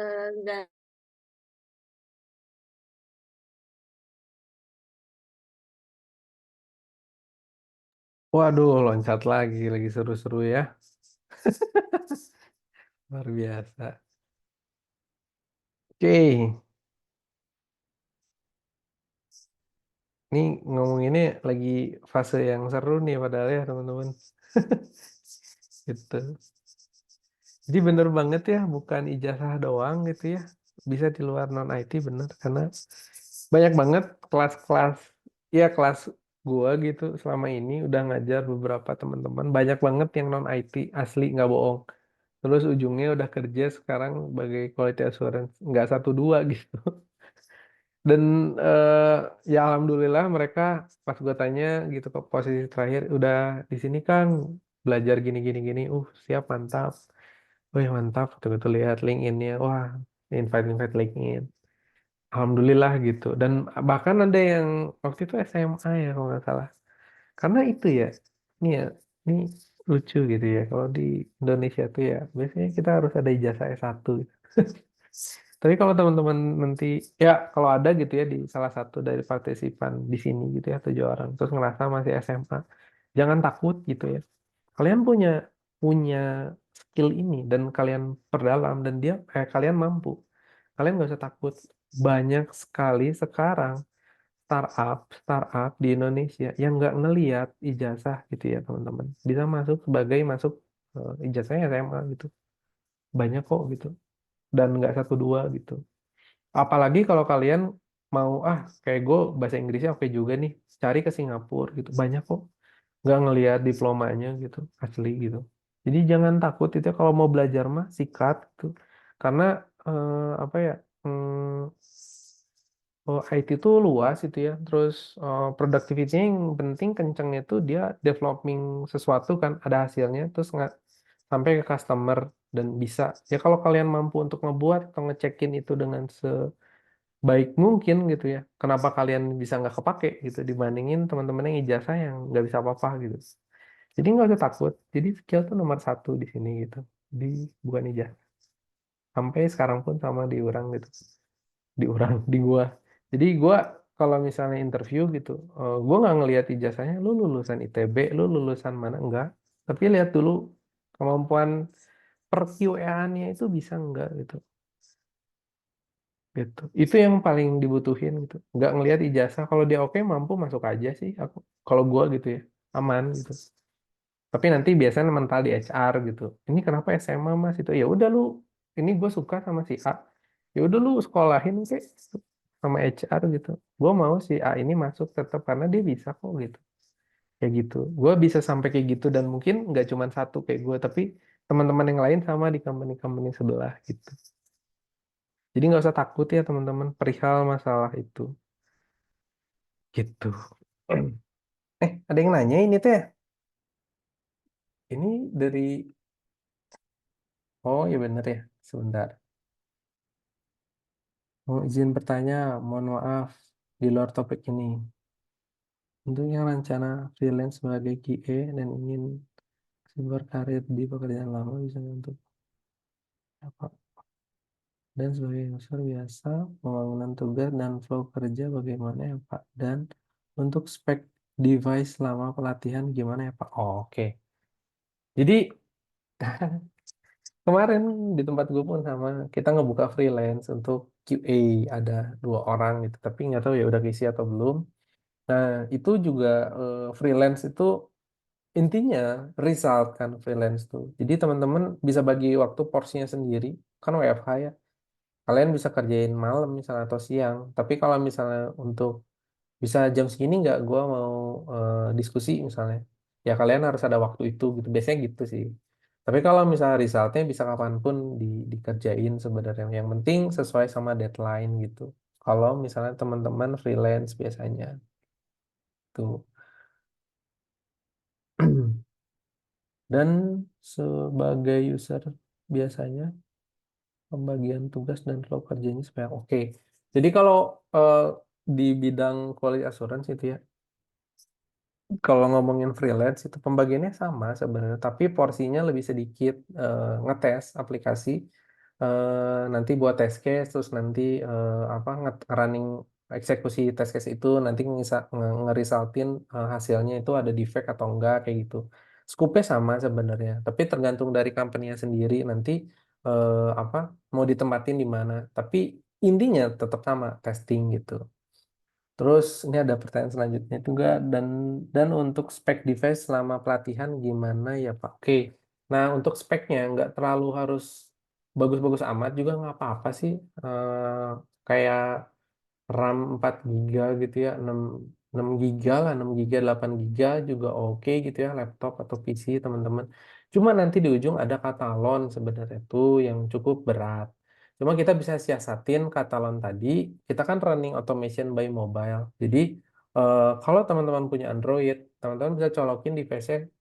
waduh, loncat lagi seru-seru ya. Luar biasa. Oke, ini ngomong ini lagi fase yang seru nih padahal ya teman-teman. Gitu. Jadi bener banget ya, bukan ijazah doang gitu ya. Bisa di luar non IT bener, karena banyak banget kelas-kelas, ya kelas gua gitu selama ini udah ngajar beberapa teman-teman. Banyak banget yang non IT asli, nggak bohong. Terus ujungnya udah kerja sekarang sebagai quality assurance, nggak satu dua gitu. Dan ya alhamdulillah mereka pas gue tanya gitu ke posisi terakhir, udah di sini Kang belajar gini gini gini, siap mantap. Wih mantap, betul-betul lihat LinkedIn-nya, wah invite LinkedIn. Alhamdulillah gitu. Dan bahkan ada yang waktu itu SMA ya kalau nggak salah. Karena itu ya, ini ya, ini lucu gitu ya. Kalau di Indonesia tuh ya, biasanya kita harus ada ijazah S1. Tapi kalau teman-teman nanti, ya kalau ada gitu ya di salah satu dari partisipan di sini gitu ya, 7 orang, terus ngerasa masih SMA, jangan takut gitu ya. Kalian punya punya skill ini dan kalian perdalam dan kalian mampu. Kalian nggak usah takut. Banyak sekali sekarang startup di Indonesia yang nggak ngeliat ijazah gitu ya teman-teman. Bisa masuk ijazahnya SMA gitu. Banyak kok gitu. Dan nggak satu dua gitu. Apalagi kalau kalian mau kayak gue bahasa Inggrisnya oke juga nih, cari ke Singapura gitu. Banyak kok nggak ngelihat diplomanya gitu, asli gitu. Jadi jangan takut itu ya, kalau mau belajar mah sikat gitu. Karena apa ya? IT itu luas itu ya. Terus productivity yang penting kencengnya itu dia developing sesuatu kan ada hasilnya terus nggak sampai ke customer dan bisa. Ya kalau kalian mampu untuk ngebuat atau ngecekin itu dengan sebaik mungkin gitu ya. Kenapa kalian bisa nggak kepake gitu dibandingin teman-teman yang ijazah yang nggak bisa apa-apa gitu. Jadi nggak usah takut. Jadi skill tuh nomor satu di sini gitu. Di bukan ijazah. Sampai sekarang pun sama di orang gitu. Di orang di gua. Jadi gua kalau misalnya interview gitu, gua nggak ngelihat ijazahnya. Lu lulusan ITB, lu lulusan mana enggak? Tapi lihat dulu kemampuan per QA-nya itu bisa enggak gitu. Gitu. Itu yang paling dibutuhin gitu. Nggak ngelihat ijazah. Kalau dia oke mampu masuk aja sih. Aku kalau gua gitu ya aman gitu. Tapi nanti biasanya mental di HR gitu. Ini kenapa SMA mas itu? Ya udah lu, ini gue suka sama si A. Ya udah lu sekolahin ke sama HR gitu. Gue mau si A ini masuk tetap karena dia bisa kok gitu. Kayak gitu. Gue bisa sampai kayak gitu dan mungkin nggak cuma satu kayak gue, tapi teman-teman yang lain sama di company-company sebelah gitu. Jadi nggak usah takut ya teman-teman perihal masalah itu. Gitu. Ada yang nanya ini teh. Ini dari, oh ya bener ya. Sebentar. Mau izin bertanya, mohon maaf di luar topik ini. Untuk yang rencana freelance sebagai QA dan ingin berkarir di pekerjaan lama bisa untuk apa? Dan sebagai user biasa, pembangunan tugas dan flow kerja bagaimana ya Pak? Dan untuk spek device selama pelatihan gimana ya Pak? Oh, oke. Jadi kemarin di tempat gue pun sama, kita ngebuka freelance untuk QA, ada 2 orang gitu. Tapi nggak tahu ya udah keisi atau belum. Nah, itu juga freelance itu intinya result kan freelance tuh. Jadi teman-teman bisa bagi waktu porsinya sendiri. Kan WFH ya. Kalian bisa kerjain malam misalnya atau siang. Tapi kalau misalnya untuk bisa jam segini nggak, gua mau diskusi misalnya. Ya kalian harus ada waktu itu gitu. Biasanya gitu sih. Tapi kalau misalnya resultnya bisa kapanpun dikerjain sebenarnya. Yang penting sesuai sama deadline gitu. Kalau misalnya teman-teman freelance biasanya tuh. Dan sebagai user biasanya pembagian tugas dan flow kerjanya supaya oke. Jadi kalau eh, di bidang quality assurance itu ya, kalau ngomongin freelance itu pembagiannya sama sebenarnya, tapi porsinya lebih sedikit, ngetes aplikasi, nanti buat test case, terus nanti apa running eksekusi test case itu nanti ngeresultin hasilnya itu ada defect atau enggak kayak gitu. Scope-nya sama sebenarnya, tapi tergantung dari company-nya sendiri nanti apa mau ditempatin di mana. Tapi intinya tetap sama testing gitu. Terus ini ada pertanyaan selanjutnya juga, dan untuk spek device selama pelatihan gimana ya Pak? Oke. Nah, untuk speknya nggak terlalu harus bagus-bagus amat juga nggak apa-apa sih. Kayak RAM 4 giga gitu ya, 6 giga lah, 6 giga, 8 giga juga oke gitu ya, laptop atau PC teman-teman. Cuma nanti di ujung ada katalon sebenarnya tuh yang cukup berat. Cuma kita bisa siasatin katalon tadi, kita kan running automation by mobile. Jadi kalau teman-teman punya Android, teman-teman bisa colokin device-nya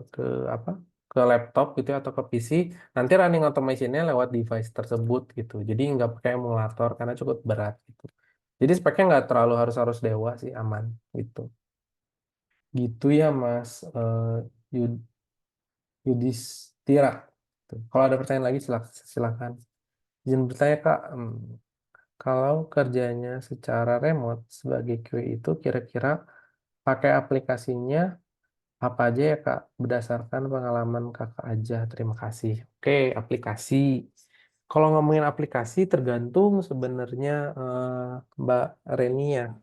ke apa? Ke laptop gitu ya, atau ke PC, nanti running automation-nya lewat device tersebut gitu. Jadi nggak pakai emulator karena cukup berat gitu. Jadi speknya nggak terlalu harus harus dewa sih, aman gitu. Gitu ya Mas Yudhistira. Tuh. Kalau ada pertanyaan lagi silakan. Izin bertanya Kak, kalau kerjanya secara remote sebagai QA itu kira-kira pakai aplikasinya apa aja ya Kak? Berdasarkan pengalaman Kakak aja. Terima kasih. Oke, aplikasi. Kalau ngomongin aplikasi tergantung sebenarnya Mbak Reni ya.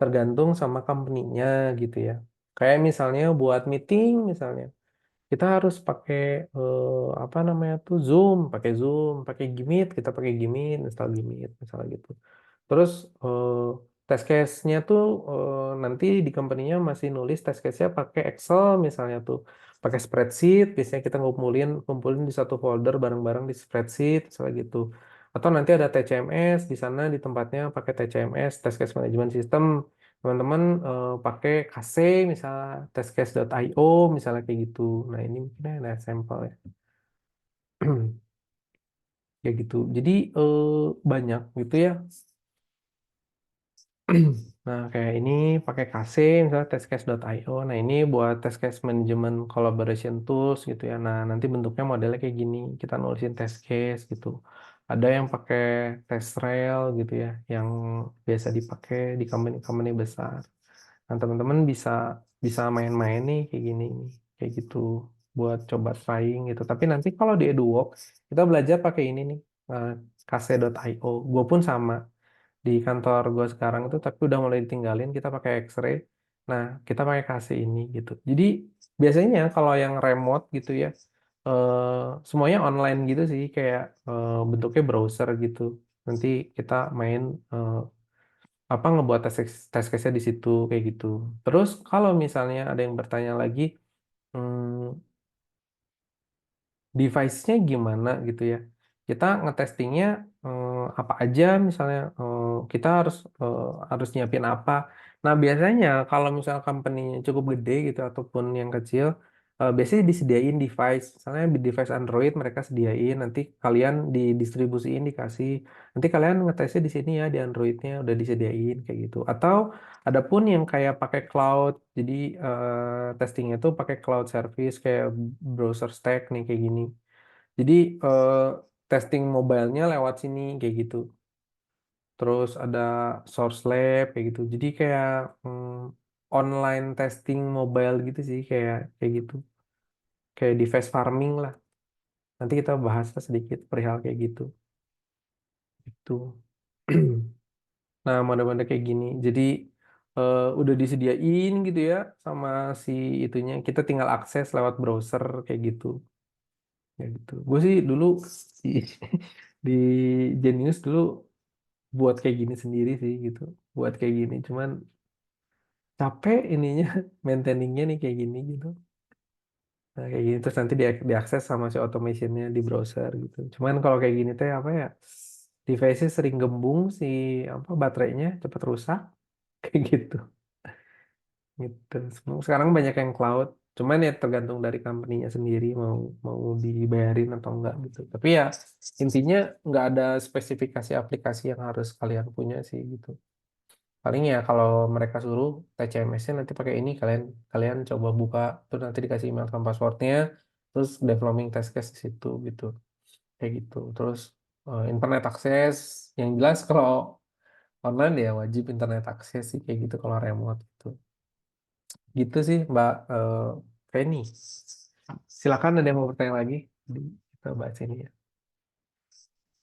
Tergantung sama company-nya gitu ya. Kayak misalnya buat meeting misalnya, kita harus pakai apa namanya tuh Zoom, pakai Gmeet, kita pakai Gmeet, install Gmeet misalnya gitu. Terus test case-nya tuh nanti di company-nya masih nulis test case-nya pakai Excel misalnya tuh, pakai spreadsheet, biasanya kita ngumpulin di satu folder bareng-bareng di spreadsheet misalnya gitu. Atau nanti ada TCMS di sana di tempatnya pakai TCMS, test case management system. Teman-teman pakai KC misalnya testcase.io misalnya kayak gitu. Nah, ini mungkin ada sampel ya. Ya gitu. Jadi banyak gitu ya. Nah, kayak ini pakai KC, misalnya testcase.io. Nah, ini buat test case management collaboration tools gitu ya. Nah, nanti bentuknya modelnya kayak gini. Kita nulisin test case gitu. Ada yang pakai test rail gitu ya, yang biasa dipakai di company-company besar. Nah, teman-teman bisa bisa main-main nih kayak gini, kayak gitu, buat coba trying gitu. Tapi nanti kalau di EduWork, kita belajar pakai ini nih, eh, kc.io. Gue pun sama di kantor gue sekarang itu, tapi udah mulai ditinggalin, kita pakai X-ray. Nah, kita pakai KC ini gitu. Jadi biasanya kalau yang remote gitu ya, semuanya online gitu sih, kayak bentuknya browser gitu. Nanti kita main eh, apa ngebuat test case-nya di situ kayak gitu. Terus kalau misalnya ada yang bertanya lagi, hmm, device-nya gimana gitu ya. Kita ngetestingnya apa aja, misalnya kita harus nyiapin apa. Nah, biasanya kalau misalnya company-nya cukup gede gitu ataupun yang kecil, biasanya disediain device. Misalnya di device Android mereka sediain, nanti kalian didistribusiin, dikasih. Nanti kalian ngetesnya di sini ya, di Android-nya udah disediain kayak gitu. Atau ada pun yang kayak pakai cloud, jadi testingnya tuh pakai cloud service kayak browser stack nih kayak gini. Jadi testing mobile-nya lewat sini kayak gitu. Terus ada Source Lab kayak gitu. Jadi kayak online testing mobile gitu sih, kayak kayak gitu. Kayak device farming lah. Nanti kita bahas sedikit perihal kayak gitu. Itu. Nah, mode-mode kayak gini. Jadi udah disediain gitu ya sama si itunya. Kita tinggal akses lewat browser kayak gitu. Ya gitu. Gue sih dulu di, di Genius dulu buat kayak gini sendiri sih gitu. Buat kayak gini. Cuman capek ininya, maintainingnya nih kayak gini gitu. Nah, kayak gini terus nanti diakses sama si automationnya di browser gitu. Cuman kalau kayak gini teh apa ya? Device-nya sering gembung, si apa baterainya cepat rusak kayak gitu. Gitu. Sekarang banyak yang cloud, cuman ya tergantung dari company-nya sendiri mau mau dibayarin atau enggak gitu. Tapi ya intinya nggak ada spesifikasi aplikasi yang harus kalian punya sih gitu. Paling ya kalau mereka suruh TCMS-nya nanti pakai ini, kalian kalian coba buka terus nanti dikasih email sama passwordnya, terus developing test case di situ gitu, kayak gitu. Terus internet akses yang jelas kalau online ya wajib internet akses sih kayak gitu kalau remote gitu. Gitu sih Mbak Feni. Silakan ada yang mau bertanya lagi? Kita bahas ini ya.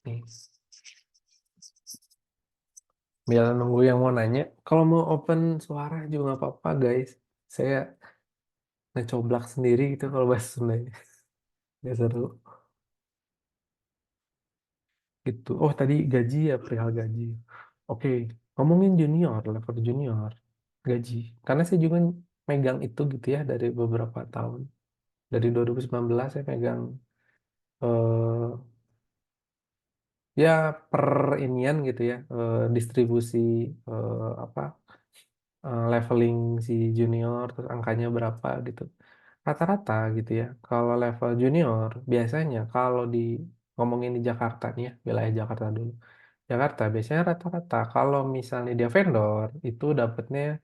Nih, biar nunggu yang mau nanya. Kalau mau open suara juga nggak apa-apa guys. Saya ngecoblak sendiri gitu kalau bahas Sundanya. Ya seru gitu. Oh tadi gaji ya, perihal gaji. Oke, ngomongin junior, level junior, gaji. Karena saya juga megang itu gitu ya dari beberapa tahun. Dari 2019 saya megang eh, ya per inian gitu ya, distribusi apa leveling si junior terus angkanya berapa gitu rata-rata gitu ya. Kalau level junior biasanya kalau di ngomongin di Jakarta nih ya, wilayah Jakarta dulu, Jakarta biasanya rata-rata kalau misalnya dia vendor itu dapatnya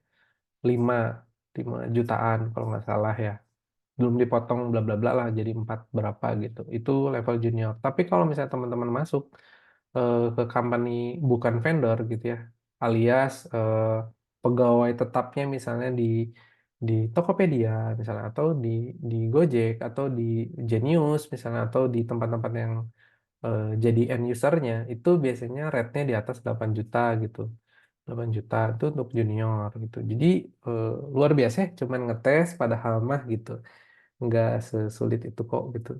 5 5 jutaan kalau nggak salah ya, belum dipotong bla bla bla lah jadi 4 berapa gitu, itu level junior. Tapi kalau misalnya teman-teman masuk ke company bukan vendor gitu ya, alias pegawai tetapnya misalnya di Tokopedia misalnya, atau di Gojek atau di Genius misalnya, atau di tempat-tempat yang jadi end usernya, itu biasanya rate-nya di atas 8 juta gitu. 8 juta itu untuk junior gitu. Jadi eh, luar biasa ya, cuman ngetes padahal mah gitu. Nggak sesulit itu kok gitu.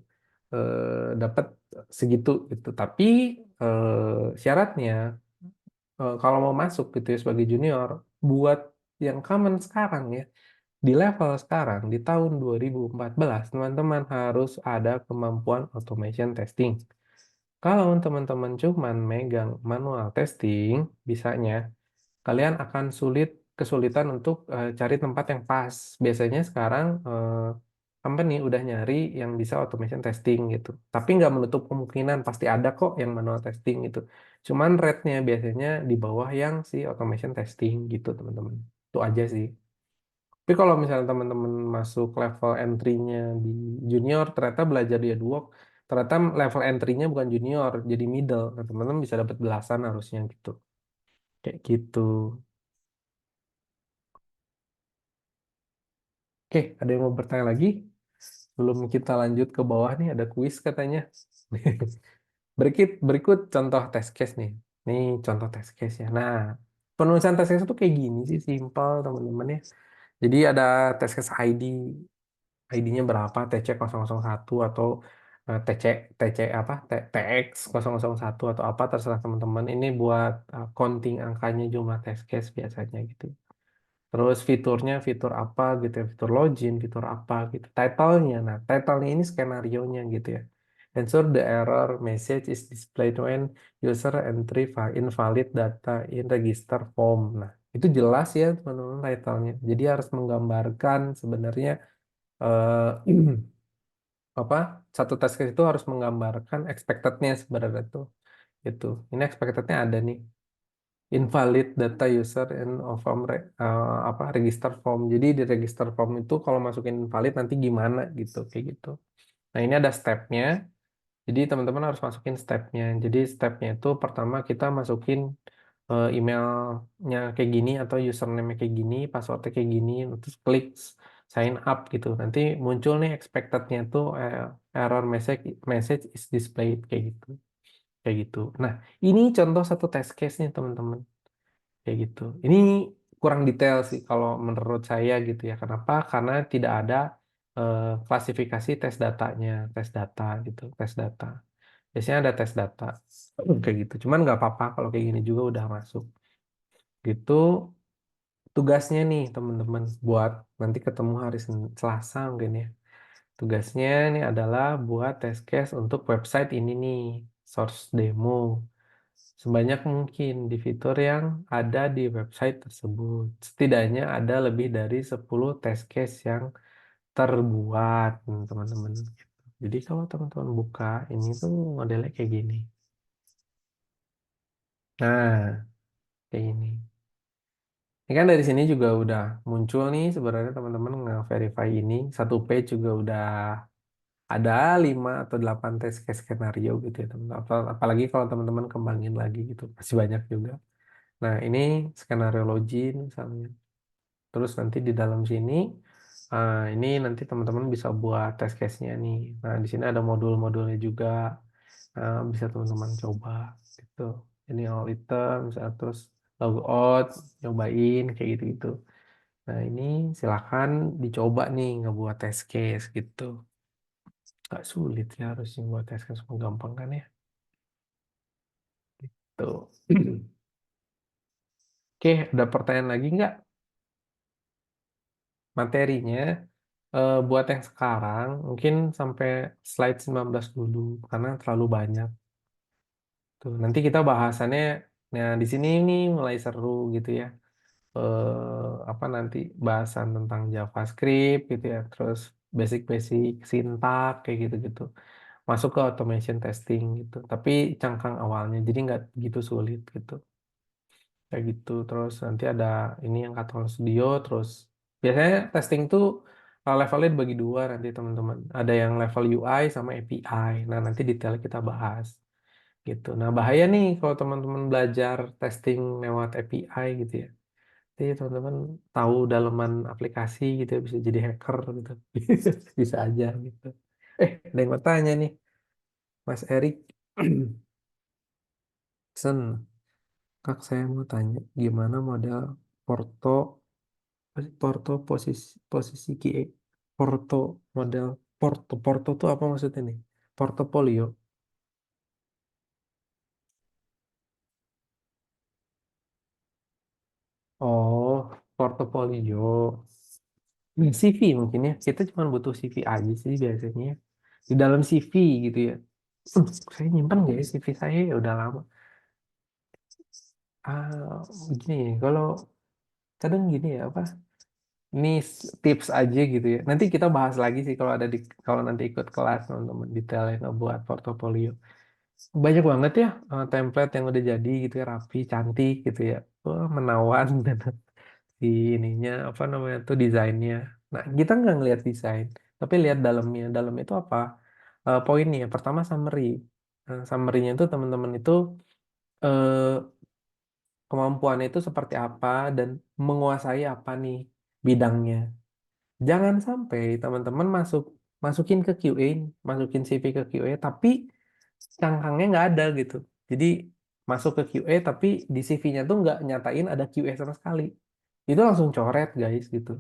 Dapat segitu gitu. Tapi syaratnya kalau mau masuk gitu ya sebagai junior, buat yang common sekarang ya, di level sekarang di tahun 2014 teman-teman harus ada kemampuan automation testing. Kalau teman-teman cuman megang manual testing, bisanya kalian akan kesulitan untuk cari tempat yang pas. Biasanya sekarang company udah nyari yang bisa automation testing gitu. Tapi nggak menutup kemungkinan pasti ada kok yang manual testing gitu. Cuman rate-nya biasanya di bawah yang si automation testing gitu teman-teman. Itu aja sih. Tapi kalau misalnya teman-teman masuk level entry-nya di junior, ternyata belajar di Edwork, ternyata level entry-nya bukan junior, jadi middle. Nah, teman-teman bisa dapat belasan harusnya gitu. Kayak gitu. Oke, ada yang mau bertanya lagi? Sebelum kita lanjut ke bawah nih, ada kuis katanya. Berikut contoh test case nih. Nih contoh test case ya. Nah, penulisan test case itu kayak gini sih, simpel teman-teman ya. Jadi ada test case ID. ID-nya berapa, TC001 atau TC apa, TX001 atau apa, terserah teman-teman. Ini buat counting angkanya jumlah test case biasanya gitu. Terus fiturnya fitur apa gitu ya, fitur login, fitur apa gitu. Title-nya, nah title-nya ini skenario-nya gitu ya. Ensure the error message is displayed when user entry invalid data in register form. Nah, itu jelas ya teman-teman title-nya. Jadi harus menggambarkan sebenarnya eh, apa satu test case itu harus menggambarkan expected-nya sebenarnya tuh. Itu. Ini expected-nya ada nih invalid data user in of form apa register form. Jadi di register form itu kalau masukin invalid nanti gimana gitu kayak gitu. Nah, ini ada stepnya. Jadi teman-teman harus masukin stepnya. Jadi stepnya itu pertama kita masukin emailnya kayak gini atau username kayak gini, passwordnya kayak gini, terus klik sign up gitu. Nanti muncul nih expected-nya tuh error message is displayed kayak gitu. Kayak gitu. Nah, ini contoh satu test case-nya teman-teman. Kayak gitu. Ini kurang detail sih kalau menurut saya gitu ya. Kenapa? Karena tidak ada klasifikasi tes datanya, tes data gitu, tes data. Biasanya ada tes data kayak gitu. Cuman nggak apa-apa kalau kayak gini juga udah masuk. Gitu tugasnya nih teman-teman buat nanti ketemu hari Selasa mungkin ya. Tugasnya ini adalah buat test case untuk website ini nih, source demo. Sebanyak mungkin di fitur yang ada di website tersebut. Setidaknya ada lebih dari 10 test case yang terbuat, teman-teman. Jadi kalau teman-teman buka, ini tuh modelnya kayak gini. Nah, kayak gini. Ini kan dari sini juga udah muncul nih sebenarnya teman-teman nge-verify ini. Satu page juga udah ada 5 atau 8 test case skenario gitu ya teman-teman. Apalagi kalau teman-teman kembangin lagi gitu. Masih banyak juga. Nah, ini skenario login misalnya. Terus nanti di dalam sini, ini nanti teman-teman bisa buat test case-nya nih. Nah, di sini ada modul-modulnya juga. Bisa teman-teman coba gitu. Ini all item, terus logout, nyobain kayak gitu-gitu. Nah, ini silakan dicoba nih ngebuat test case gitu. Gak sulit ya harusnya buat test case, gampang kan ya. Tuh. Oke, ada pertanyaan lagi nggak? Materinya buat yang sekarang mungkin sampai slide 19 dulu karena terlalu banyak. Tuh, nanti kita bahasannya nah di sini nih mulai seru gitu ya. Apa nanti bahasan tentang JavaScript gitu ya, terus basic-basic sintak kayak gitu-gitu. Masuk ke automation testing gitu. Tapi cangkang awalnya jadi nggak gitu sulit gitu. Kayak gitu. Terus nanti ada ini yang Catalan Studio. Terus biasanya testing tuh levelnya dibagi dua nanti teman-teman. Ada yang level UI sama API. Nah nanti detail kita bahas gitu. Nah bahaya nih kalau teman-teman belajar testing lewat API gitu ya. Jadi teman-teman tahu dalaman aplikasi gitu ya, bisa jadi hacker gitu. Bisa aja gitu. Ada yang mau tanya nih, Mas Erik. Sen, Kak saya mau tanya gimana model Porto Porto posisi QE Porto model Porto tuh apa maksudnya nih? Portofolio. Oh, portofolio. CV mungkin ya. Kita cuma butuh CV aja sih biasanya. Di dalam CV gitu ya. Saya nyimpan nggak ya CV saya ya udah lama. Begini, kalau kadang gini ya apa? ini tips aja gitu ya. Nanti kita bahas lagi sih kalau nanti ikut kelas teman-teman detailnya ngebuat portofolio. Banyak banget ya template yang udah jadi gitu ya, rapi, cantik gitu ya. Wah, menawan dan si ininya apa namanya tuh desainnya. Nah, kita nggak ngelihat desain, tapi lihat dalamnya. Dalam itu apa? Poinnya. Pertama summary. Summary-nya itu teman-teman itu eh, kemampuannya itu seperti apa dan menguasai apa nih bidangnya. Jangan sampai teman-teman masukin ke QA, masukin CV ke QA, tapi cangkangnya nggak ada gitu. Jadi masuk ke QA tapi di CV-nya tuh nggak nyatain ada QA sama sekali. Itu langsung coret guys gitu.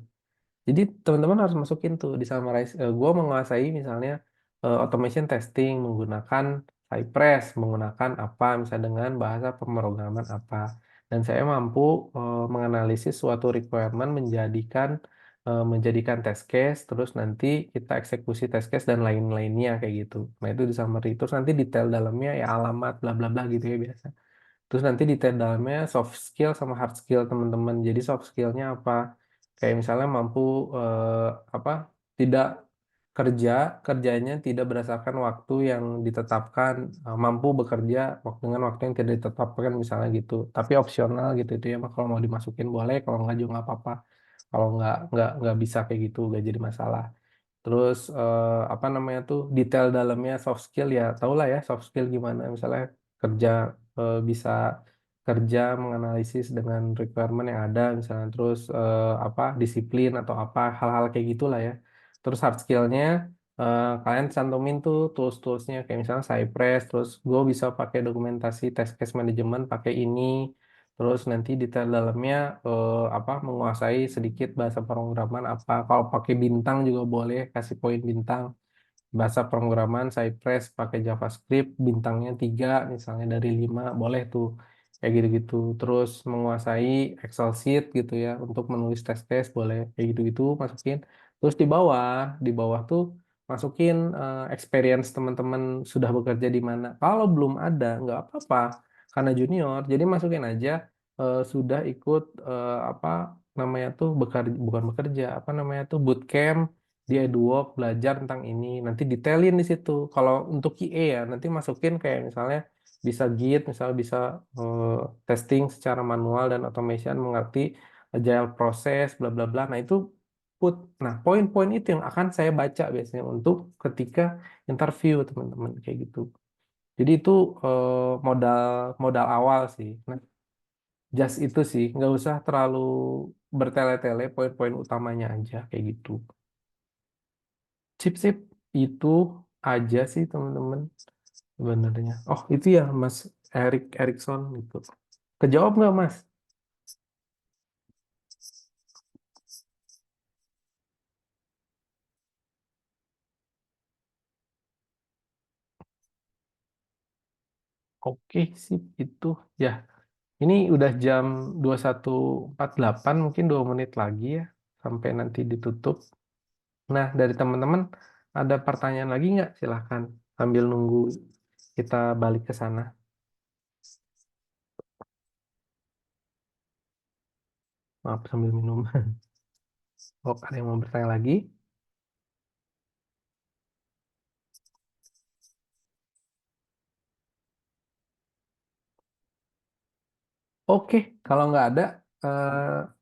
Jadi teman-teman harus masukin tuh di summarize. Gue menguasai misalnya automation testing menggunakan Cypress, menggunakan apa, misalnya dengan bahasa pemrograman apa. Dan saya mampu menganalisis suatu requirement menjadikan test case, terus nanti kita eksekusi test case dan lain-lainnya kayak gitu. Nah itu di summary. Terus nanti detail dalamnya ya alamat bla bla bla gitu ya biasa. Terus nanti detail dalamnya soft skill sama hard skill teman-teman. Jadi soft skillnya apa? Kayak misalnya mampu apa? Tidak kerjanya tidak berdasarkan waktu yang ditetapkan, mampu bekerja dengan waktu yang tidak ditetapkan misalnya gitu. Tapi opsional gitu itu ya. Kalau mau dimasukin boleh, kalau nggak juga nggak apa-apa. Kalau nggak bisa kayak gitu, nggak jadi masalah. Terus apa namanya tuh detail dalamnya soft skill ya, tau lah ya soft skill gimana. Misalnya kerja bisa kerja menganalisis dengan requirement yang ada, misalnya terus apa disiplin atau apa hal-hal kayak gitulah ya. Terus hard skillnya kalian cantumin tuh tools-toolsnya kayak misalnya Cypress, terus gue bisa pakai dokumentasi test case management pakai ini. Terus nanti detail dalamnya apa menguasai sedikit bahasa pemrograman apa. Kalau pakai bintang juga boleh kasih poin bintang. Bahasa pemrograman Cypress pakai JavaScript bintangnya 3 misalnya dari 5 boleh tuh kayak gitu-gitu. Terus menguasai Excel sheet gitu ya untuk menulis test-test boleh kayak gitu-gitu masukin. Terus di bawah tuh masukin experience teman-teman sudah bekerja di mana. Kalau belum ada nggak apa-apa karena junior. Jadi masukin aja sudah ikut apa namanya tuh bukan bekerja apa namanya tuh bootcamp di EduWork belajar tentang ini nanti detailin di situ kalau untuk QA ya nanti masukin kayak misalnya bisa Git misalnya bisa eh, testing secara manual dan automation mengerti agile proses bla bla bla nah itu nah poin-poin itu yang akan saya baca biasanya untuk ketika interview teman-teman kayak gitu jadi itu modal modal awal sih nah just itu sih nggak usah terlalu bertele-tele poin-poin utamanya aja kayak gitu sip-sip itu aja sih teman-teman sebenarnya. Oh itu ya Mas Erikson gitu. Kejawab nggak Mas? Oke sip itu ya. Ini udah jam 21.48 mungkin 2 menit lagi ya sampai nanti ditutup. Nah dari teman-teman ada pertanyaan lagi nggak? Silahkan sambil nunggu kita balik ke sana. Maaf sambil minum. Oh ada yang mau bertanya lagi? Oke, kalau nggak ada, eh,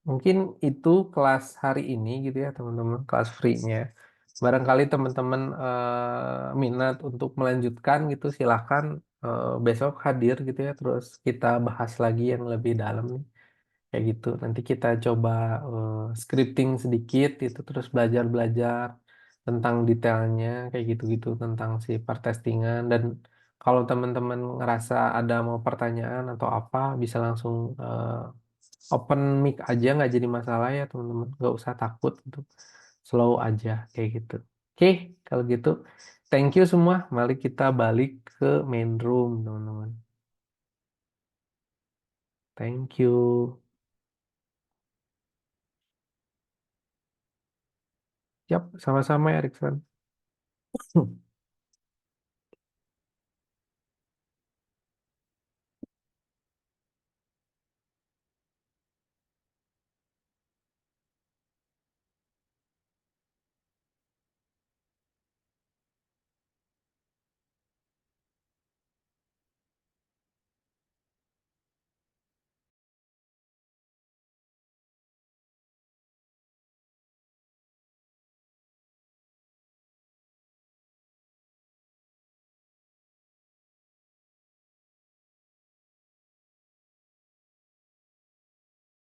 mungkin itu kelas hari ini gitu ya teman-teman, kelas free-nya. Barangkali teman-teman minat untuk melanjutkan gitu, silahkan besok hadir gitu ya, terus kita bahas lagi yang lebih dalam nih, kayak gitu. Nanti kita coba scripting sedikit itu, terus belajar-belajar tentang detailnya, kayak gitu-gitu, tentang si part testingan dan kalau teman-teman ngerasa ada mau pertanyaan atau apa, bisa langsung open mic aja, nggak jadi masalah ya teman-teman. Nggak usah takut gitu. Slow aja, kayak gitu. Oke, kalau gitu. Thank you semua. Mari kita balik ke main room, teman-teman. Thank you. Yap, sama-sama ya, Erikson.